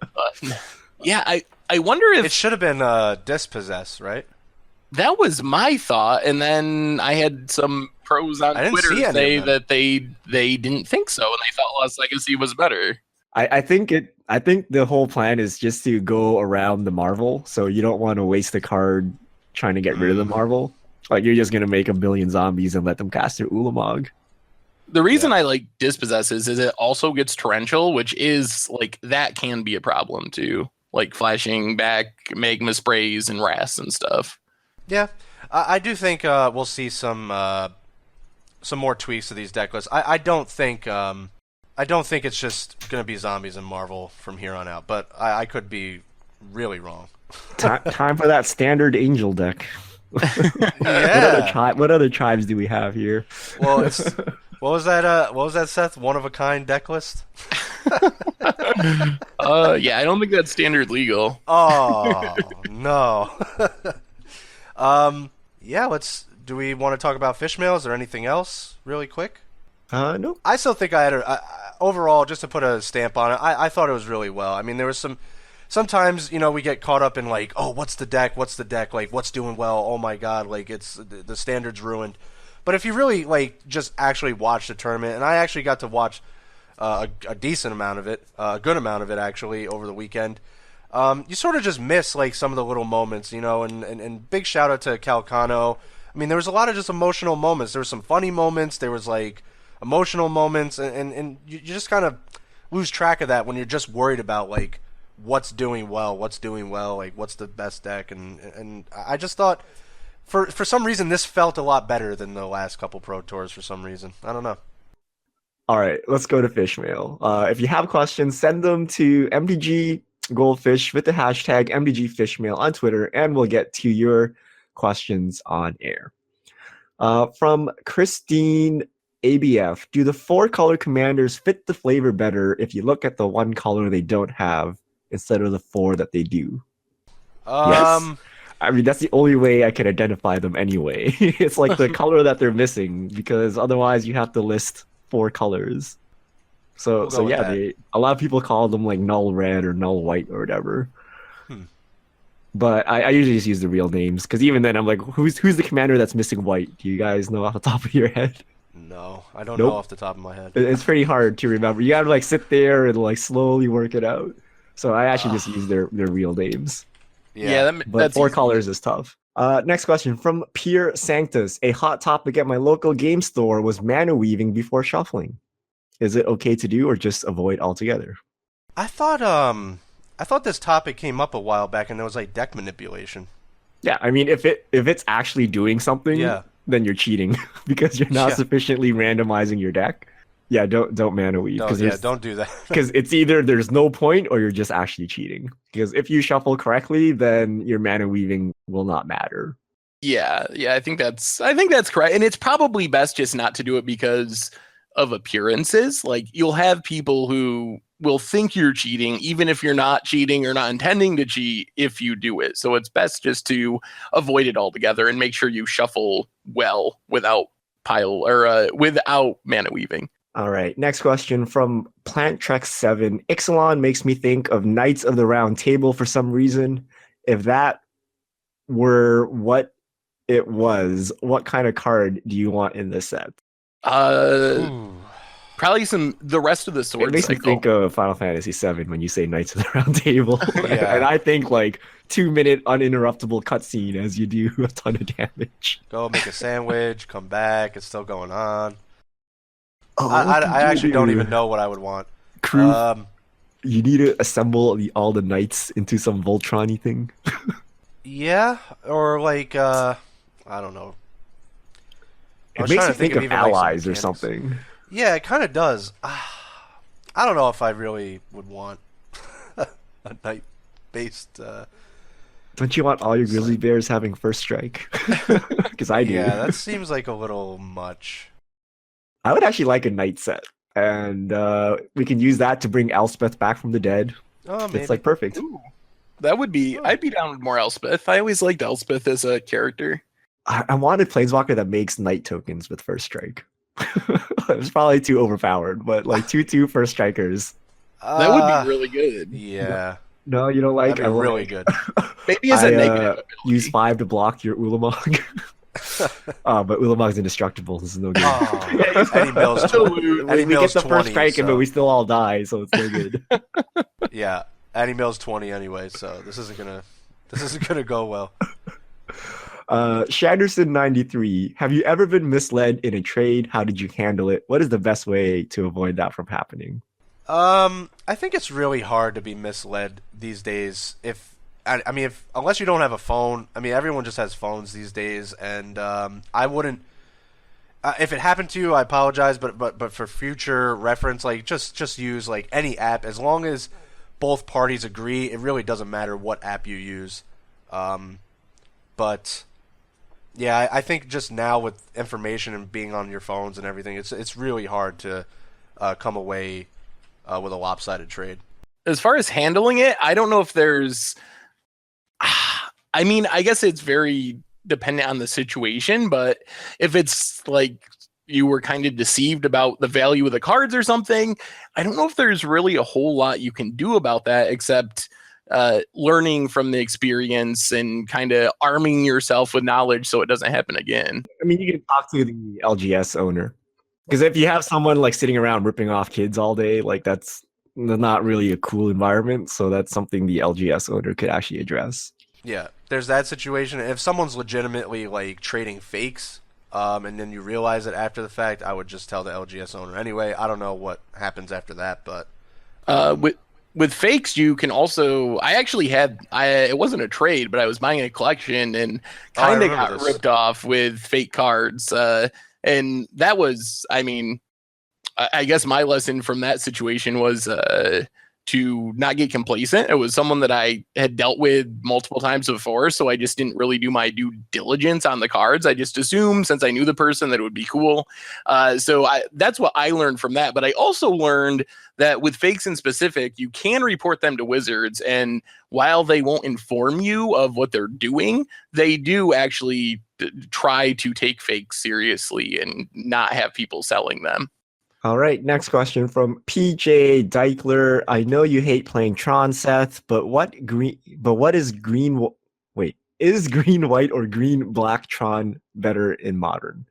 Yeah, I wonder if... It should have been Dispossess, right? That was my thought, and then I had some pros on I didn't Twitter see any say of them. that they didn't think so, and they thought Lost Legacy was better. I think the whole plan is just to go around the Marvel, so you don't want to waste a card trying to get rid of the Marvel. Like you're just gonna make a billion zombies and let them cast their Ulamog. The reason I like Dispossesses is it also gets torrential, which is like that can be a problem too. Like flashing back magma sprays and wraths and stuff. Yeah, I do think we'll see some more tweaks to these deck lists. I don't think it's just gonna be zombies and Marvel from here on out, but I could be really wrong. Time for that standard angel deck. Yeah. What other tribes do we have here? Well, it's what was that, Seth? One of a kind deck list? Yeah, I don't think that's standard legal. Oh no. Yeah, do we want to talk about fish mail? Is there anything else really quick? No. I still think I had overall, just to put a stamp on it, I thought it was really well. I mean, there was sometimes, we get caught up in like, oh, what's the deck, like what's doing well, oh my god, like it's the standard's ruined. But if you really like just actually watch the tournament, and I actually got to watch a decent amount of it, a good amount of it actually over the weekend, you sort of just miss like some of the little moments, and big shout out to Calcano. I mean, there was a lot of just emotional moments. There were some funny moments. There was like emotional moments, and you just kind of lose track of that when you're just worried about like what's doing well, like what's the best deck, and I just thought for some reason this felt a lot better than the last couple Pro Tours for some reason. I don't know. All right, let's go to fish mail. If you have questions, send them to MDG Goldfish with the hashtag MDG Fishmail on Twitter, and we'll get to your questions on air. From Christine ABF, do the 4-color commanders fit the flavor better if you look at the 1 color they don't have instead of the 4 that they do? Yes. I mean, that's the only way I can identify them anyway. It's like the color that they're missing, because otherwise you have to list 4 colors. So yeah, a lot of people call them like null red or null white or whatever. But I usually just use the real names, because even then I'm like, who's the commander that's missing white? Do you guys know off the top of your head? No, I don't know off the top of my head. It's pretty hard to remember. You gotta like sit there and like slowly work it out. So I actually just use their real names. Yeah, but that's 4 easy. colors is tough. Next question from Pierre Sanctus. A hot topic at my local game store was mana weaving before shuffling. Is it okay to do or just avoid altogether? I thought this topic came up a while back, and there was like deck manipulation. Yeah, I mean, if it's actually doing something, then you're cheating because you're not sufficiently randomizing your deck. Yeah, don't mana weave. Don't do that. Because it's either there's no point or you're just actually cheating. Because if you shuffle correctly, then your mana weaving will not matter. Yeah, I think that's correct, and it's probably best just not to do it because of appearances. Like you'll have people who will think you're cheating, even if you're not cheating or not intending to cheat if you do it. So it's best just to avoid it altogether and make sure you shuffle well without without mana weaving. All right, next question from Plant Trek 7. Ixalan makes me think of Knights of the Round Table for some reason. If that were what it was, what kind of card do you want in this set? Probably the rest of the sword. It makes me think of Final Fantasy VII when you say Knights of the Round Table. And I think like 2-minute uninterruptible cutscene as you do a ton of damage. Go make a sandwich, come back, it's still going on. Oh, I actually don't even know what I would want. Crew, you need to assemble all the knights into some Voltron-y thing. Yeah, or like, I don't know. It makes me think of allies or something. Yeah, it kind of does. I don't know if I really would want a knight-based... Don't you want all your grizzly bears having first strike? Because I do. Yeah, that seems like a little much. I would actually like a knight set, and we can use that to bring Elspeth back from the dead. Oh, maybe. It's like perfect. Ooh, that would be. I'd be down with more Elspeth. I always liked Elspeth as a character. I wanted Planeswalker that makes knight tokens with first strike. It's probably too overpowered, but like 2/2 first strikers. That would be really good. Yeah. No, you don't like. That'd be really good. Maybe as a negative. Use 5 to block your Ulamog. But Ulamog's indestructible. This is no good. Oh, Eddie Mills. Eddie we Mills get the first 20, Kraken, so- but we still all die, so it's no good. Yeah, Eddie Mills 20 anyway, so this isn't gonna go well. Shanderson93, have you ever been misled in a trade? How did you handle it? What is the best way to avoid that from happening? I think it's really hard to be misled these days. If unless you don't have a phone, I mean, everyone just has phones these days, and I wouldn't. If it happened to you, I apologize, but for future reference, like just use like any app as long as both parties agree. It really doesn't matter what app you use. But yeah, I think just now with information and being on your phones and everything, it's really hard to come away with a lopsided trade. As far as handling it, I don't know if there's. I mean, I guess it's very dependent on the situation, but if it's like you were kind of deceived about the value of the cards or something, I don't know if there's really a whole lot you can do about that except learning from the experience and kind of arming yourself with knowledge so it doesn't happen again. I mean, you can talk to the LGS owner. Because if you have someone like sitting around ripping off kids all day, like that's not really a cool environment. So that's something the LGS owner could actually address. Yeah, there's that situation. If someone's legitimately like trading fakes, and then you realize it after the fact, I would just tell the LGS owner anyway. I don't know what happens after that, but with fakes, you can also. I actually had. It wasn't a trade, but I was buying a collection and kind of got ripped off with fake cards. And that was. I mean, I guess my lesson from that situation was to not get complacent. It was someone that I had dealt with multiple times before, so I just didn't really do my due diligence on the cards. I just assumed, since I knew the person, that it would be cool. So that's what I learned from that. But I also learned that with fakes in specific, you can report them to Wizards, and while they won't inform you of what they're doing, they do actually try to take fakes seriously and not have people selling them. All right, next question from PJ Deichler. I know you hate playing Tron, Seth, but what is green? Wait, is green white or green black Tron better in Modern?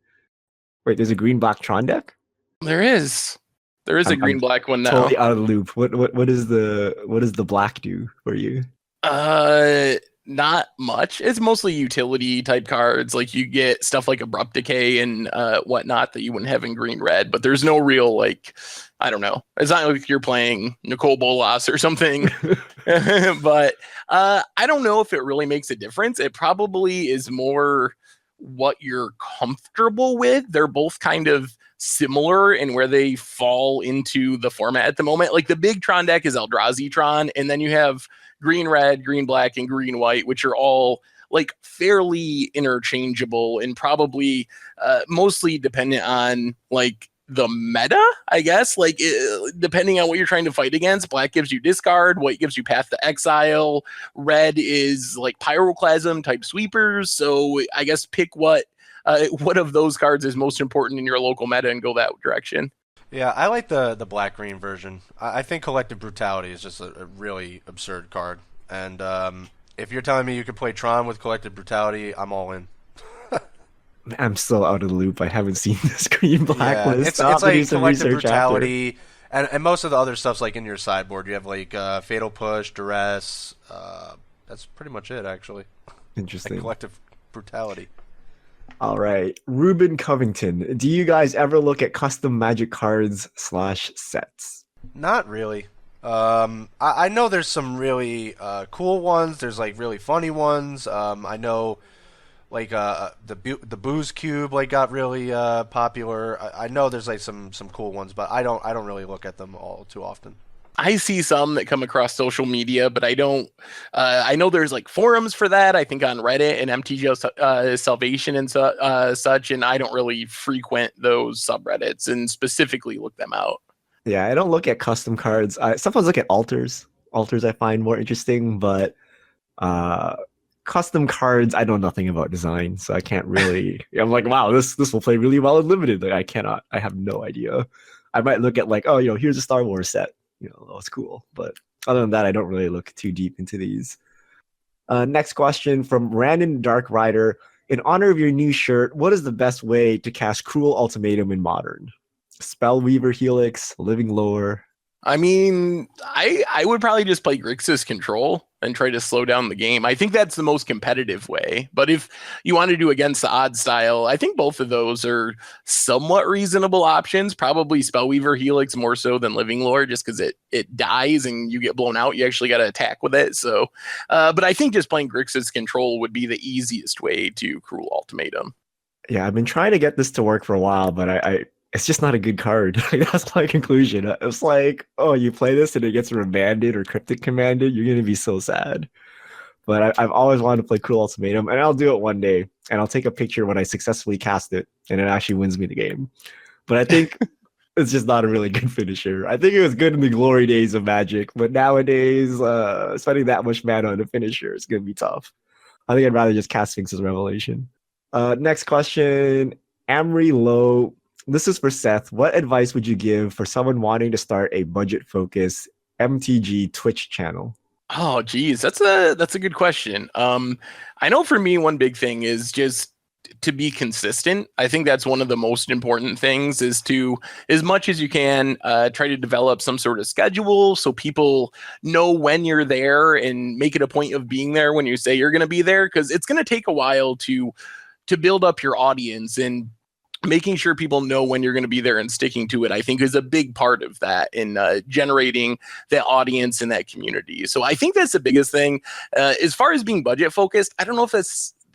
Wait, there's a green black Tron deck? There is a green black one now. Totally out of the loop. What does the black do for you? Not much. It's mostly utility type cards. Like you get stuff like Abrupt Decay and whatnot that you wouldn't have in green red, but there's no real, like, I don't know. It's not like you're playing Nicole Bolas or something. But I don't know if it really makes a difference. It probably is more what you're comfortable with. They're both kind of similar in where they fall into the format at the moment. Like the big Tron deck is Eldrazi Tron, and then you have green red, green black, and green white, which are all like fairly interchangeable and probably mostly dependent on like the meta, I guess. Like depending on what you're trying to fight against, black gives you discard, white gives you Path to Exile, red is like Pyroclasm type sweepers. So I guess pick what of those cards is most important in your local meta and go that direction. Yeah, I like the black-green version. I think Collective Brutality is just a really absurd card. And if you're telling me you could play Tron with Collective Brutality, I'm all in. I'm still out of the loop. I haven't seen this green-black list. It's like Collective Brutality, and most of the other stuff's like in your sideboard. You have like Fatal Push, Duress. That's pretty much it, actually. Interesting. Like Collective Brutality. All right, Ruben Covington. Do you guys ever look at custom Magic cards / sets? Not really. I know there's some really cool ones. There's like really funny ones. I know like the Booze Cube like got really popular. I know there's like some cool ones, but I don't really look at them all too often. I see some that come across social media, but I don't. I know there's like forums for that. I think on Reddit and MTGO Salvation and such, and I don't really frequent those subreddits and specifically look them out. Yeah, I don't look at custom cards. I sometimes look at alters. Alters I find more interesting, but custom cards I know nothing about design, so I can't really. I'm like, wow, this will play really well in limited. Like, I cannot. I have no idea. I might look at like, oh, here's a Star Wars set. It's cool. But other than that, I don't really look too deep into these. Next question from Random Dark Rider. In honor of your new shirt, what is the best way to cast Cruel Ultimatum in Modern? Spellweaver Helix, Living Lore. I mean, I would probably just play Grixis Control and try to slow down the game. I think that's the most competitive way. But if you want to do against the odds style, I think both of those are somewhat reasonable options. Probably Spellweaver Helix more so than Living Lore, just because it dies and you get blown out. You actually got to attack with it. So, but I think just playing Grixis Control would be the easiest way to Cruel Ultimatum. Yeah, I've been trying to get this to work for a while, but I it's just not a good card. That's my conclusion. It's like, oh, you play this and it gets remanded or cryptic commanded, you're gonna be so sad. But I've always wanted to play Cruel Ultimatum, and I'll do it one day, and I'll take a picture when I successfully cast it, and it actually wins me the game. But I think it's just not a really good finisher. I think it was good in the glory days of Magic, but nowadays, spending that much mana on a finisher is gonna be tough. I think I'd rather just cast Sphinx's Revelation. Next question, Amri Low. This is for Seth. What advice would you give for someone wanting to start a budget-focused MTG Twitch channel? Oh, geez, that's a good question. I know for me, one big thing is just to be consistent. I think that's one of the most important things, is to, as much as you can, try to develop some sort of schedule so people know when you're there and make it a point of being there when you say you're going to be there, because it's going to take a while to build up your audience, and making sure people know when you're going to be there and sticking to it, I think, is a big part of that in generating that audience and that community. So I think that's the biggest thing. As far as being budget focused, I don't know if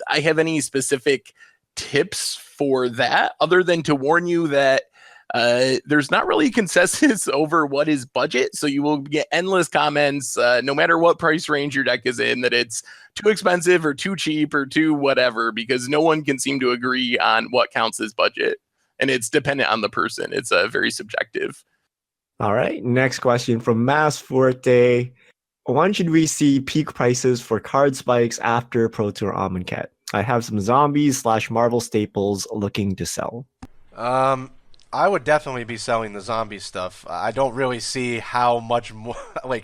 I have any specific tips for that, other than to warn you that there's not really consensus over what is budget. So you will get endless comments, no matter what price range your deck is in, that it's too expensive or too cheap or too whatever, because no one can seem to agree on what counts as budget. And it's dependent on the person. It's very subjective. All right. Next question from Mass Forte. When should we see peak prices for card spikes after Pro Tour Amonkhet? I have some zombies / Marvel staples looking to sell. I would definitely be selling the zombie stuff. I don't really see how much more,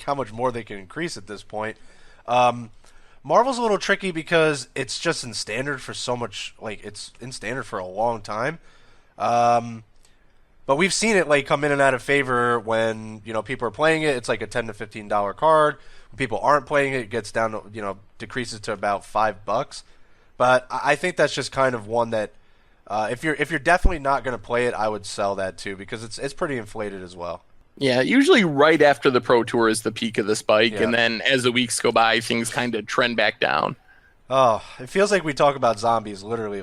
how much more they can increase at this point. Marvel's a little tricky because it's just in standard for so much, it's in standard for a long time. But we've seen it come in and out of favor when, people are playing it. It's like a $10 to $15 card. When people aren't playing it, it gets down to, decreases to about $5. But I think that's just kind of one that, if you're definitely not going to play it, I would sell that too, because it's pretty inflated as well. Yeah, usually right after the Pro Tour is the peak of the spike, Yeah. and then as the weeks go by, things kind of trend back down. Oh, it feels like we talk about zombies literally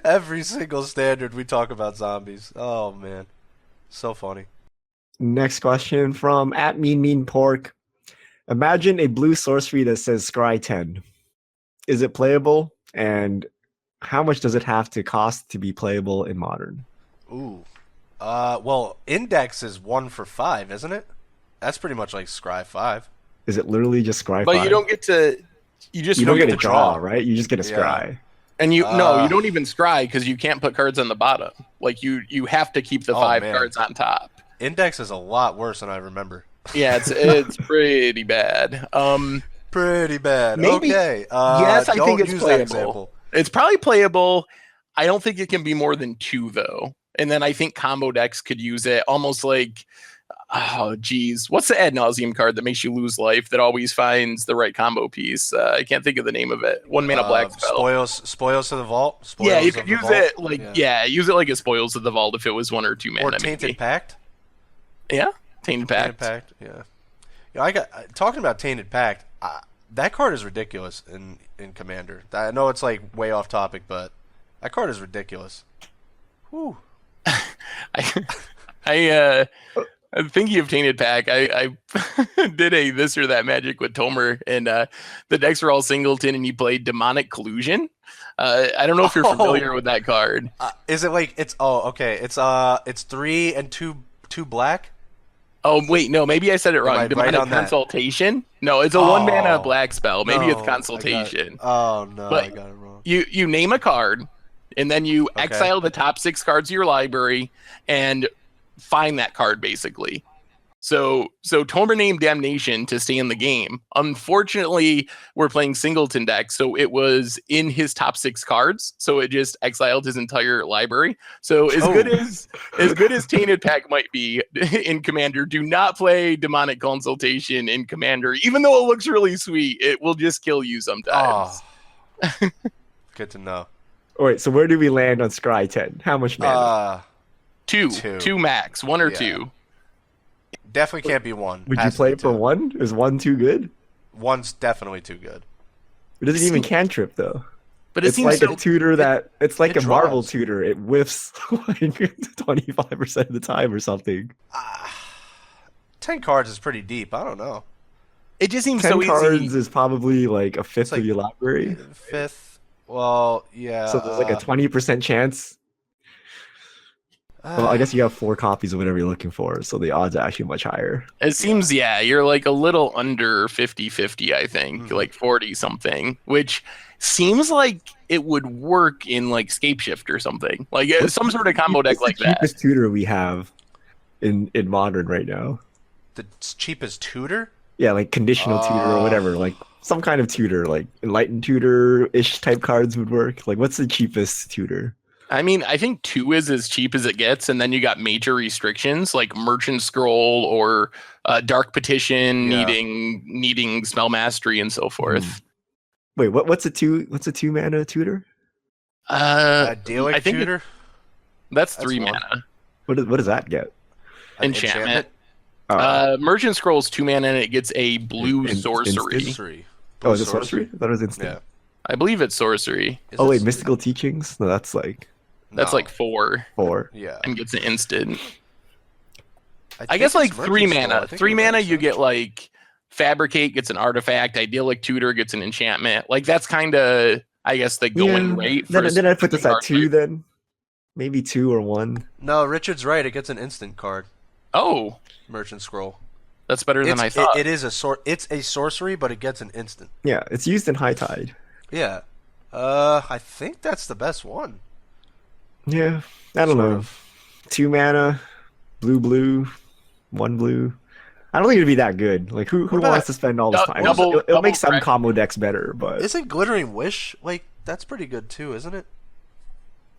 every single standard we talk about zombies. Oh man, so funny. Next question from @meanmeanpork. Imagine a blue sorcery that says Scry 10. Is it playable? And how much does it have to cost to be playable in Modern? Ooh. Well, Index is 1 for 5, isn't it? That's pretty much like Scry 5. Is it literally just Scry 5? But you don't get to. You don't get to a draw, draw. right? You just get a Yeah. Scry. And you don't even scry because you can't put cards on the bottom. You have to keep the 5 man. cards on top. Index is a lot worse than I remember. Yeah, it's pretty bad. Pretty bad. Maybe- Okay. yes, I don't think it's use that playable. example. It's probably playable. I don't think it can be more than 2 though. And then I think combo decks could use it almost like, oh geez, what's the ad nauseum card that makes you lose life that always finds the right combo piece? I can't think of the name of it. 1 mana black spell. Spoils to the vault. Yeah, you Spoils could of the use Vault. it use it like a Spoils of the Vault if it was 1 or 2 mana. Or Tainted maybe. Pact. Yeah, Tainted Pact. Tainted Pact. Yeah. I got talking about Tainted Pact. That card is ridiculous in Commander. I know it's way off topic, but that card is ridiculous. Whew. I'm thinking of Tainted Pack. I did a this or that Magic with Tomer, and the decks were all singleton, and he played Demonic Collusion. I don't know if you're familiar with that card. Is it okay. It's 3 and 2 black. Oh wait, no, maybe I said it wrong. I Demonic right on that? Consultation. No, it's a 1 mana black spell. Maybe it's No, Consultation. Oh no, But I got it wrong. You name a card, and then you exile the top 6 cards of your library and find that card basically. So Tomer named Damnation to stay in the game. Unfortunately, we're playing Singleton deck, so it was in his top 6 cards. So it just exiled his entire library. So as good as Tainted Pack might be in Commander, do not play Demonic Consultation in Commander. Even though it looks really sweet, it will just kill you sometimes. Oh, good to know. All right, so where do we land on Scry 10? How much mana? Two max, 1 or 2. Definitely can't be 1. Would you play it for 1? Is 1 too good? 1's definitely too good. It doesn't even cantrip though. But it it's seems like a tutor it's like a draws. Marvel tutor. It whiffs like 25% of the time or something. 10 cards is pretty deep. I don't know. It just seems 10 so easy. cards is probably like a fifth like of your library. Fifth. Well, yeah. So there's like a 20% chance. Well, I guess you have 4 copies of whatever you're looking for, so the odds are actually much higher. It seems, you're like a little under 50-50, I think, like 40-something, which seems like it would work in like Scapeshift or something, like some sort of combo deck like that. Cheapest tutor we have in Modern right now. The cheapest tutor? Yeah, like conditional tutor or whatever, like some kind of tutor, like enlightened tutor-ish type cards would work. Like, what's the cheapest tutor? I mean, I think 2 is as cheap as it gets, and then you got major restrictions like Merchant Scroll or Dark Petition needing Spell Mastery and so forth. Wait, what's a 2 mana tutor? Idyllic I think tutor? That's 3 mana. What does that get? Enchantment. Oh. Merchant Scroll's 2 mana and it gets a blue sorcery. Oh, is it sorcery? I thought it was instant. Yeah. I believe it's sorcery. Oh wait, mystical teachings? No, that's like like 4. 4. Yeah. And gets an instant. I think guess like it's 3 Merchant Scroll. mana. 3 mana you get like Fabricate gets an artifact, Idyllic Tutor gets an enchantment. Like that's kind of, I guess, the going rate. Then I put this at 2 then. Maybe 2 or 1. No, Richard's right. It gets an instant card. Oh. Merchant Scroll. That's better than I thought. It's a sorcery, but it gets an instant. Yeah, it's used in High Tide. Yeah. I think that's the best one. Yeah, I don't know. 2 mana, blue, 1 blue. I don't think it'd be that good. Like, who wants to spend all this time? It'll make some combo decks better, but isn't Glittering Wish like that's pretty good too, isn't it?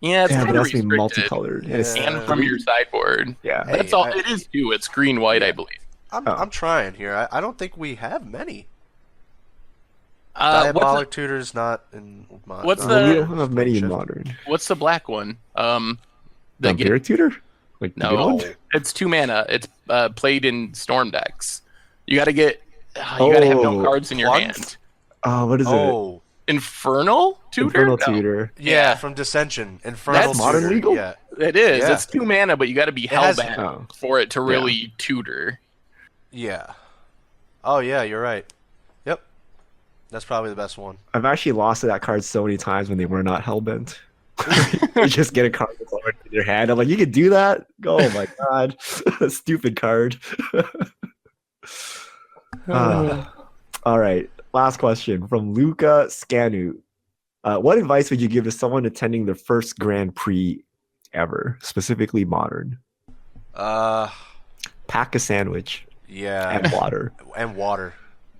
Yeah, it's but kind it of has to be multicolored. And from your sideboard. Yeah, that's all. It is 2. It's green white, I believe. I'm trying here. I don't think we have many. Diabolic Tutor's not in Modern. We don't have many in Modern. What's the black one? Vampiric Tutor? Like no, it's 2 mana. It's played in Storm decks. You got to get. You got to have no cards in your hand. What is it? Infernal Tutor. Infernal Tutor. Yeah, from Dissension. Infernal That's Tutor. Modern legal. Yeah, it is. Yeah. It's 2 mana, but you got to be hellbound for it to really tutor. Yeah. Oh yeah, you're right. Yep. That's probably the best one. I've actually lost to that card so many times when they were not hellbent. You just get a card that's already in your hand. I'm like, you could do that? Oh my god. Stupid card. All right. Last question from Luca Scanu. What advice would you give to someone attending their first Grand Prix ever, specifically Modern? Pack a sandwich. Yeah. And water. And water.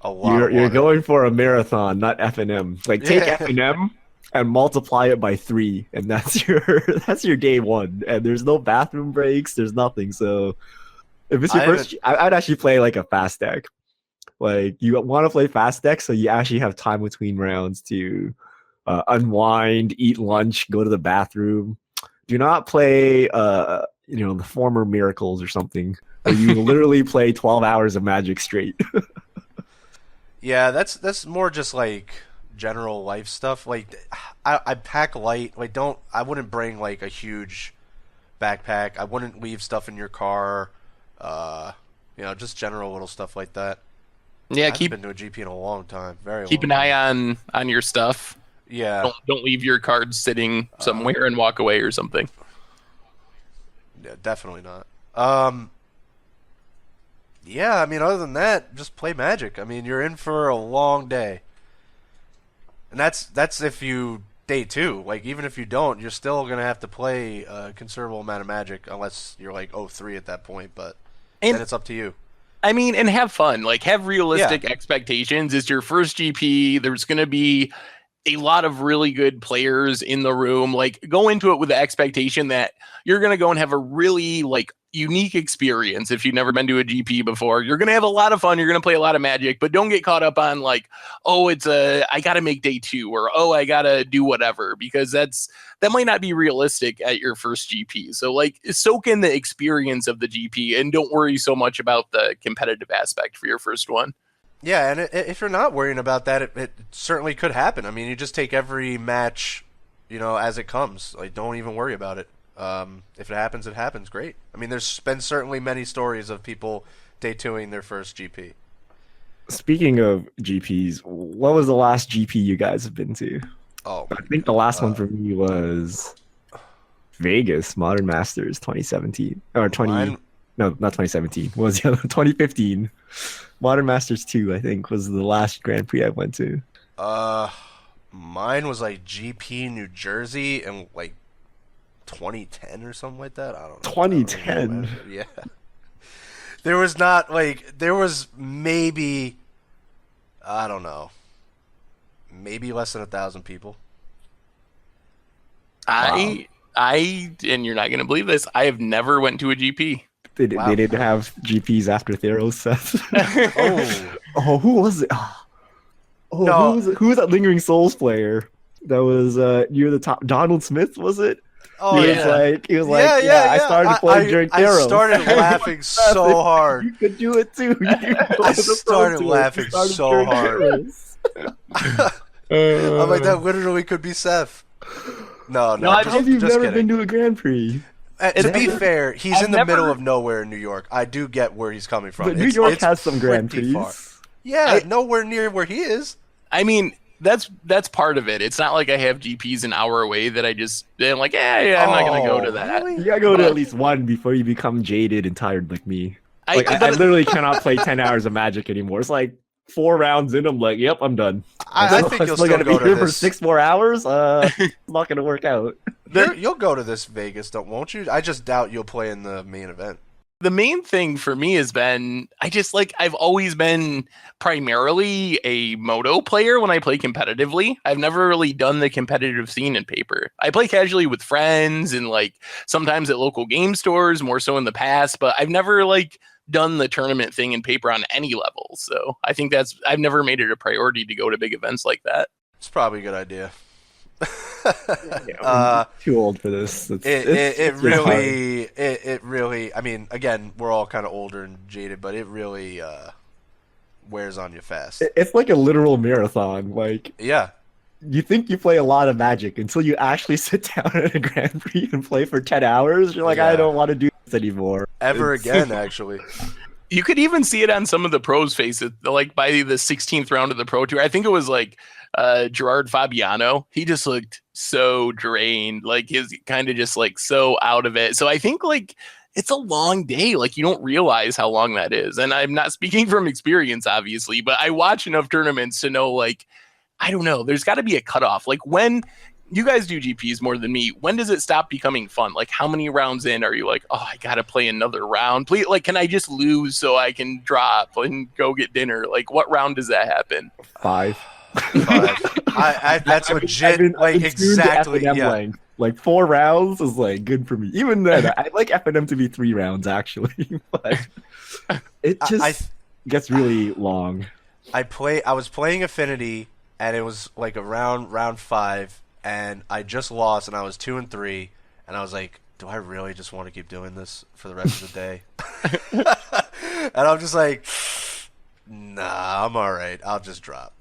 A lot. You're going for a marathon, not F&M. Like take F&M and multiply it by 3, and that's your day 1. And there's no bathroom breaks. There's nothing. So if it's your first, I'd actually play like a fast deck. Like you want to play fast deck, so you actually have time between rounds to unwind, eat lunch, go to the bathroom. Do not play, the former Miracles or something. Where you literally play 12 hours of Magic straight. Yeah, that's more just like general life stuff. Like I pack light. Like I wouldn't bring like a huge backpack. I wouldn't leave stuff in your car. Just general little stuff like that. Yeah, I haven't been to a GP in a long time. Keep an eye on your stuff. Yeah. Don't leave your cards sitting somewhere and walk away or something. Yeah, definitely not. Yeah, I mean, other than that, just play Magic. I mean, you're in for a long day. And that's if you day 2. Like, even if you don't, you're still going to have to play a considerable amount of Magic unless you're like 0-3 at that point, but then it's up to you. I mean, and have fun. Like, have realistic expectations. It's your first GP. There's going to be a lot of really good players in the room. Like, go into it with the expectation that you're going to go and have a really like unique experience. If you've never been to a GP before, you're going to have a lot of fun. You're going to play a lot of Magic, but don't get caught up on like, oh, I got to make day 2, or oh, I got to do whatever, because that might not be realistic at your first GP. So like, soak in the experience of the GP and don't worry so much about the competitive aspect for your first one. Yeah, and if you're not worrying about that, it certainly could happen. I mean, you just take every match, as it comes. Like, don't even worry about it. If it happens, it happens. Great. I mean, there's been certainly many stories of people day 2ing their first GP. Speaking of GPs, what was the last GP you guys have been to? Oh, I think the last one for me was Vegas Modern Masters 2017 or 20. No, not 2017. What was the other? 2015. Modern Masters 2, I think, was the last Grand Prix I went to. Mine was like GP New Jersey in like 2010 or something like that. I don't know. 2010. Yeah. There was maybe, I don't know, maybe less than 1,000 people. And you're not going to believe this, I have never went to a GP. They didn't have GPs after Theros, Seth. Who was it? No. Who was that Lingering Souls player that was near the top? Donald Smith, was it? Oh, he was like, I started playing during Theros. I started laughing so hard. You could do it too. I started laughing so hard. I'm like, that literally could be Seth. No, you've never been to a Grand Prix. To be fair, he's in the middle of nowhere in New York. I do get where he's coming from. But New York has some Grand Prix. Yeah, nowhere near where he is. I mean, that's part of it. It's not like I have GPs an hour away that I'm like, I'm not going to go to that. Really? You got to go to at least one before you become jaded and tired like me. I literally cannot play 10 hours of Magic anymore. It's like 4 rounds in, I'm like, yep, I'm done. I think you'll still go to here this. for 6 more hours. It's not going to work out. You'll go to this Vegas, won't you? I just doubt you'll play in the main event. The main thing for me has been, I've always been primarily a Moto player when I play competitively. I've never really done the competitive scene in paper. I play casually with friends and like sometimes at local game stores, more so in the past, but I've never like done the tournament thing in paper on any level. So I think I've never made it a priority to go to big events like that. It's probably a good idea. I'm too old for this. It really. I mean, again, we're all kind of older and jaded, but it really wears on you fast. It's like a literal marathon. Like, yeah, you think you play a lot of Magic until you actually sit down at a Grand Prix and play for 10 hours. You're like, I don't want to do this anymore again. Actually, you could even see it on some of the pros' faces. Like by the 16th round of the Pro Tour, I think it was like Gerard Fabiano. He just looked so drained, like he's kind of just like so out of it. So I think like it's a long day. Like you don't realize how long that is. And I'm not speaking from experience, obviously, but I watch enough tournaments to know, like, I don't know, there's got to be a cutoff. Like when you guys do GPs more than me, when does it stop becoming fun? Like how many rounds in are you like, oh, I got to play another round? Please, like, can I just lose so I can drop and go get dinner? Like what round does that happen? 5. That's legit. Like exactly. Yeah. Like 4 rounds is like good for me. Even then, I like FNM to be 3 rounds actually, but it just gets really long. I was playing Affinity, and it was like round 5, and I just lost, and I was 2-3, and I was like, do I really just want to keep doing this for the rest of the day? And I'm just like, nah, I'm all right. I'll just drop.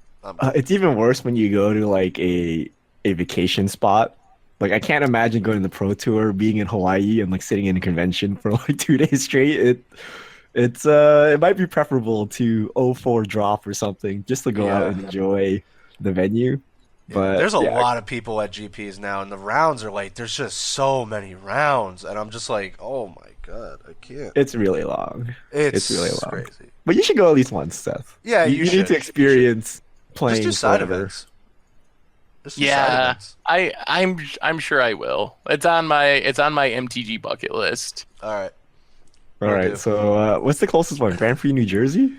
It's even worse when you go to like a vacation spot. Like I can't imagine going to the Pro Tour, being in Hawaii, and like sitting in a convention for like 2 days straight. It might be preferable to 0-4 drop or something just to go out and enjoy the venue. But there's a lot of people at GPs now, and the rounds are like, there's just so many rounds, and I'm just like, oh my god, I can't. It's really long. It's really long. Crazy. But you should go at least once, Seth. Yeah, you need to experience playing. Just do side events. I'm sure I will. It's on my MTG bucket list. All right. All right. do. So what's the closest one? Grand Prix, New Jersey?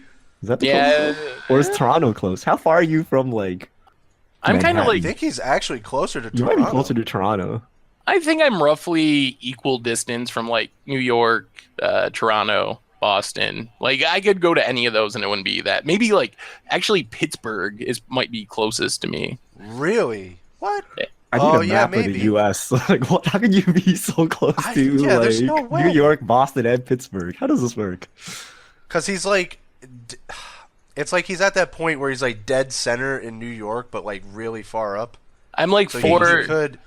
Is that the Yeah. closest? Or is Toronto close? How far are you from like I'm kind of Manhattan? I like, think he's actually closer to You might Toronto. be closer to Toronto. I think I'm roughly equal distance from like New York, Toronto, Boston. Like I could go to any of those and it wouldn't be that. Maybe like actually Pittsburgh might be closest to me. Really? What? I need Oh, a yeah, map of maybe. the U.S. Like, what? How could you be so close to yeah, there's like no New way. York, Boston, and Pittsburgh? How does this work? Because he's like, it's like he's at that point where he's like dead center in New York, but like really far up. I'm like So four. he could.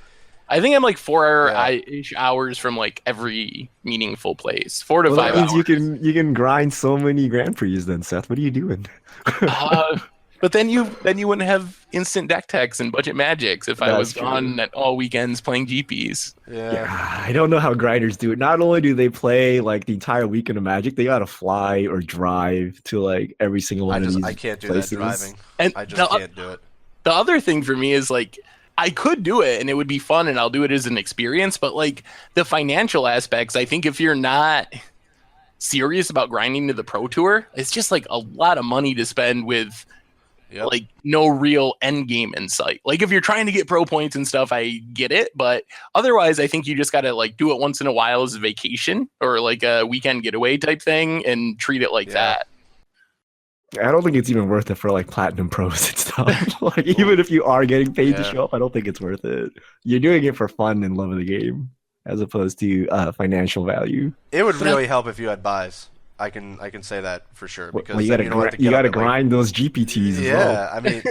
I think I'm like 4 Yeah. ish hours from like every meaningful place. 4 to Well, 5 that means hours. you can grind so many Grand Prix then, Seth. What are you doing? But then you wouldn't have instant deck techs and budget magics if I That's was true. gone at all weekends playing GPs. Yeah. Yeah, I don't know how grinders do it. Not only do they play like the entire weekend of Magic, they gotta fly or drive to like every single one of these I can't do places. that driving. And I just can't do it. the other thing for me is like I could do it and it would be fun and I'll do it as an experience, but like the financial aspects, I think if you're not serious about grinding to the Pro Tour, it's just like a lot of money to spend with Yep. like no real end game in sight. Like if you're trying to get pro points and stuff, I get it, but otherwise I think you just got to like do it once in a while as a vacation or like a weekend getaway type thing and treat it like Yeah. that. I don't think it's even worth it for like platinum pros and stuff. Like even if you are getting paid to Yeah. show up, I don't think it's worth it. You're doing it for fun and love of the game, as opposed to financial value. It would really help if you had buys. I can say that for sure because Well, you then gotta you don't have to get you up gotta at, like, grind those GPTs as Yeah, well. I mean,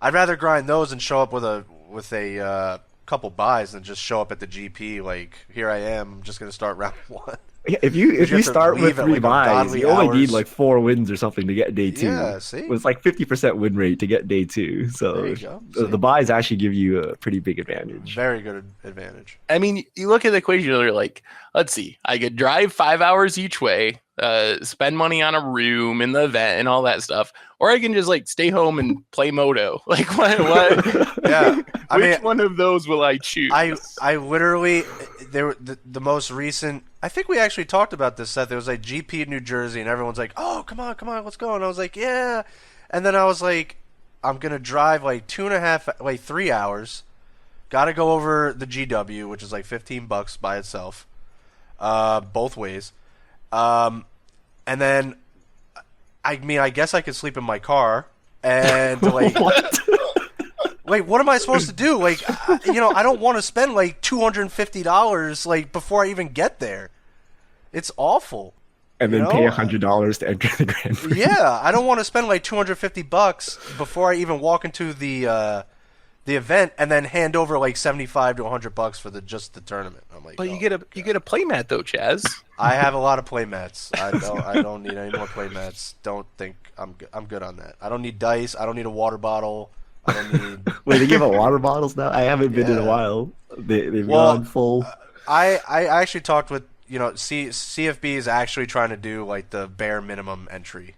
I'd rather grind those and show up with a couple buys than just show up at the GP like here I am. I'm just gonna start round one. Yeah, if you have to start with leave at, 3 like, buys, ungodly you only need hours. like 4 wins or something to get day 2. Yeah, see? It's like 50% win rate to get day 2. So There you go. the See? buys actually give you a pretty big advantage. Very good advantage. I mean, you look at the equation and you're like, let's see, I could drive 5 hours each way, spend money on a room in the event and all that stuff, or I can just like stay home and play Moto. Like what Yeah, I which mean, one of those will I choose? I literally the most recent. I think we actually talked about this, Seth. It was like GP in New Jersey, and everyone's like, "Oh, come on, let's go." And I was like, "Yeah," and then I was like, "I'm gonna drive like 3 hours. Got to go over the GW, which is like $15 by itself, both ways, and then I mean, I guess I could sleep in my car and like." What? Like, what am I supposed to do? Like, I don't want to spend like $250 like before I even get there. It's awful. And then You know? pay $100 to enter the Grand Prix. Yeah, I don't want to spend like $250 before I even walk into the event and then hand over like $75 to $100 for just the tournament. I'm like, but oh, you get a playmat though, Chaz. I have a lot of playmats. I don't need any more playmats. Don't think I'm good on that. I don't need dice. I don't need a water bottle. I don't need. Wait, they give out water bottles now? I haven't been in a Yeah. while. They've Well, gone full. I actually talked with CFB is actually trying to do like the bare minimum entry.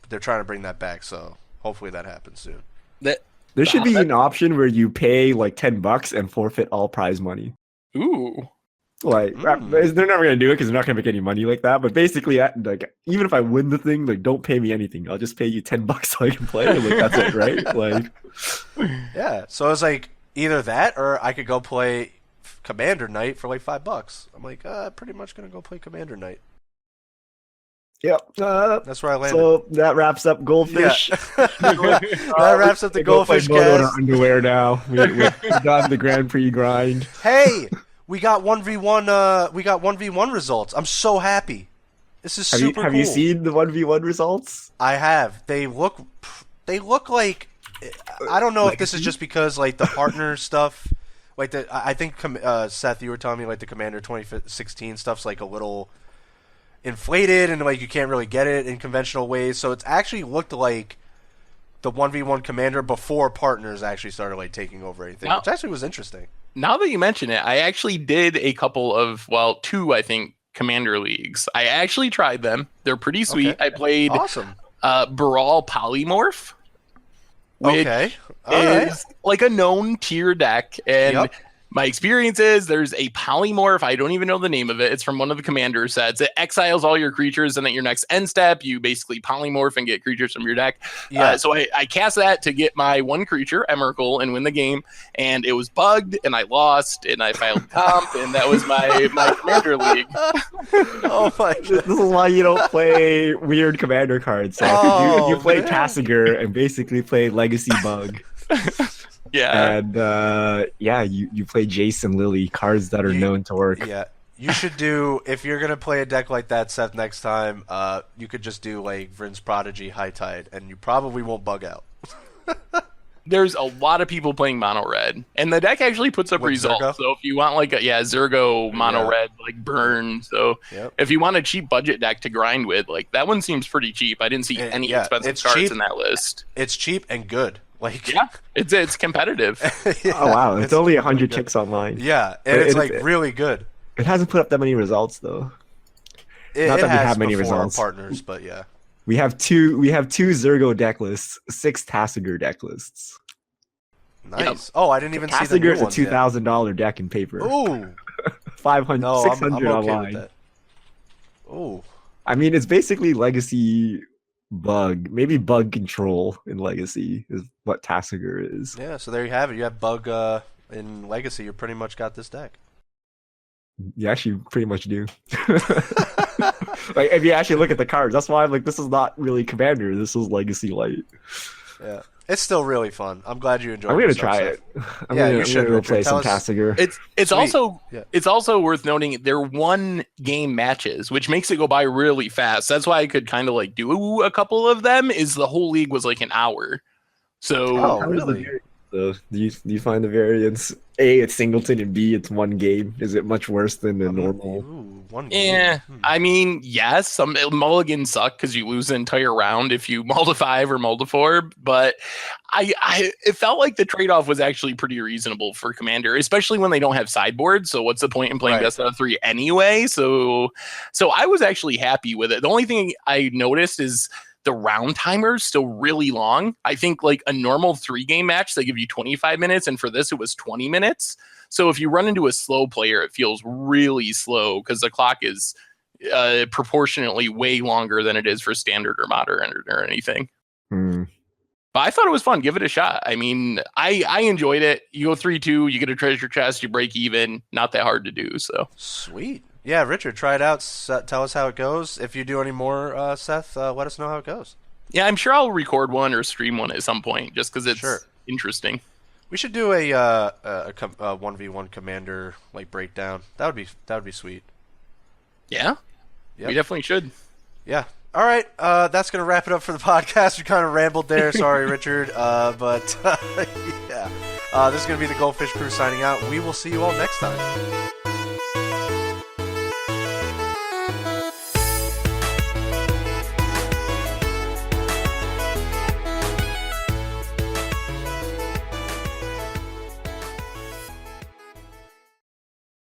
They're trying to bring that back, so hopefully that happens soon. There should be an option where you pay like $10 and forfeit all prize money. Ooh. Like they're never gonna do it because they're not gonna make any money like that. But basically, like even if I win the thing, like don't pay me anything. I'll just pay you $10 so I can play. Like that's it, right? Like Yeah, so it was like either that or I could go play Commander Night for like $5. I'm like, pretty much gonna go play Commander Night. yep. That's where I landed. So that wraps up Goldfish. Yeah. That wraps up the We'll play Goldfish Moto in our cast. underwear now. We've done the Grand Prix grind. Hey, we got 1v1. We got 1v1 results. I'm so happy. This is super cool. Have you seen the 1v1 results? I have. They look like. I don't know if this is just because like the partner stuff, like I think Seth, you were telling me like the Commander 2016 stuff's like a little inflated and like you can't really get it in conventional ways. So it's actually looked like the 1v1 Commander before partners actually started like taking over anything, which actually was interesting. Now that you mention it, I actually did a couple of, well, 2, I think, Commander leagues. I actually tried them. They're pretty sweet. Okay. I played Awesome. Baral Polymorph, which Okay. All right. is like a known tier deck. And Yep. My experience is there's a polymorph. I don't even know the name of it. It's from one of the commander sets. It exiles all your creatures, and at your next end step, you basically polymorph and get creatures from your deck. Yeah. So I cast that to get my one creature, Emrakul, and win the game. And it was bugged, and I lost, and I filed comp, and that was my commander league. Oh my god. This is why you don't play weird commander cards. Seth. Oh, you play man. Tasigur and basically play Legacy Bug. Yeah. And you play Jason Lily, cards that are known to work. Yeah. You should do, if you're going to play a deck like that, Seth, next time, you could just do like Vryn's Prodigy, High Tide, and you probably won't bug out. There's a lot of people playing mono red, and the deck actually puts up With results. Zergo? So if you want like Zergo mono red, like burn. So Yep. if you want a cheap budget deck to grind with, like that one seems pretty cheap. I didn't see any yeah, expensive it's cards cheap. in that list. It's cheap and good. Like, Yeah, it's competitive. yeah, Oh wow, it's only 100 good. ticks online. Yeah, and it's like really good. It hasn't put up that many results though. It, Not it that we has have many before results. partners, but yeah. We have two Zergo deck lists, 6 Tasigur deck lists. Nice. Yep. Oh, I didn't even see the new Tasigur is a ones yet. $2,000 deck in paper. Ooh. 500, No, 600 I'm okay online. with that. Ooh. I mean, it's basically Legacy Bug. Maybe Bug Control in Legacy is what Tasigur is. Yeah, so there you have it. You have Bug in Legacy. You pretty much got this deck. You actually pretty much do. Like, if you actually look at the cards, that's why I'm like, this is not really Commander. This is Legacy Light. Yeah. It's still really fun. I'm glad you enjoyed it. I'm gonna try it. I'm gonna go play some Tasigur. It's Sweet. also Yeah. it's also worth noting they're 1 game matches, which makes it go by really fast. That's why I could kind of like do a couple of them. Is the whole league was like an hour. So Oh, How is the really? variance, though? Do you find the variance? A, it's singleton, and B, it's 1 game. Is it much worse than the normal? Ooh, 1 game. yeah, Hmm. I mean, yes, some mulligans suck because you lose the entire round if you mull to 5 or mull to 4. But it felt like the trade off was actually pretty reasonable for Commander, especially when they don't have sideboards. So what's the point in playing Right. best out of 3 anyway? So I was actually happy with it. The only thing I noticed is the round timer is still really long. I think like a normal 3-game match, they give you 25 minutes. And for this, it was 20 minutes. So if you run into a slow player, it feels really slow because the clock is proportionately way longer than it is for standard or modern or anything. Hmm. But I thought it was fun. Give it a shot. I mean, I enjoyed it. You go 3-2, you get a treasure chest, you break even. Not that hard to do. So Sweet. Yeah, Richard, try it out. Tell us how it goes. If you do any more, Seth, let us know how it goes. yeah, I'm sure I'll record one or stream one at some point just because it's Sure. interesting. We should do a 1v1 commander like breakdown. That would be sweet. Yeah, Yep. we definitely should. Yeah. All right. That's gonna wrap it up for the podcast. We kind of rambled there. Sorry, Richard. But yeah. This is gonna be the Goldfish Crew signing out. We will see you all next time.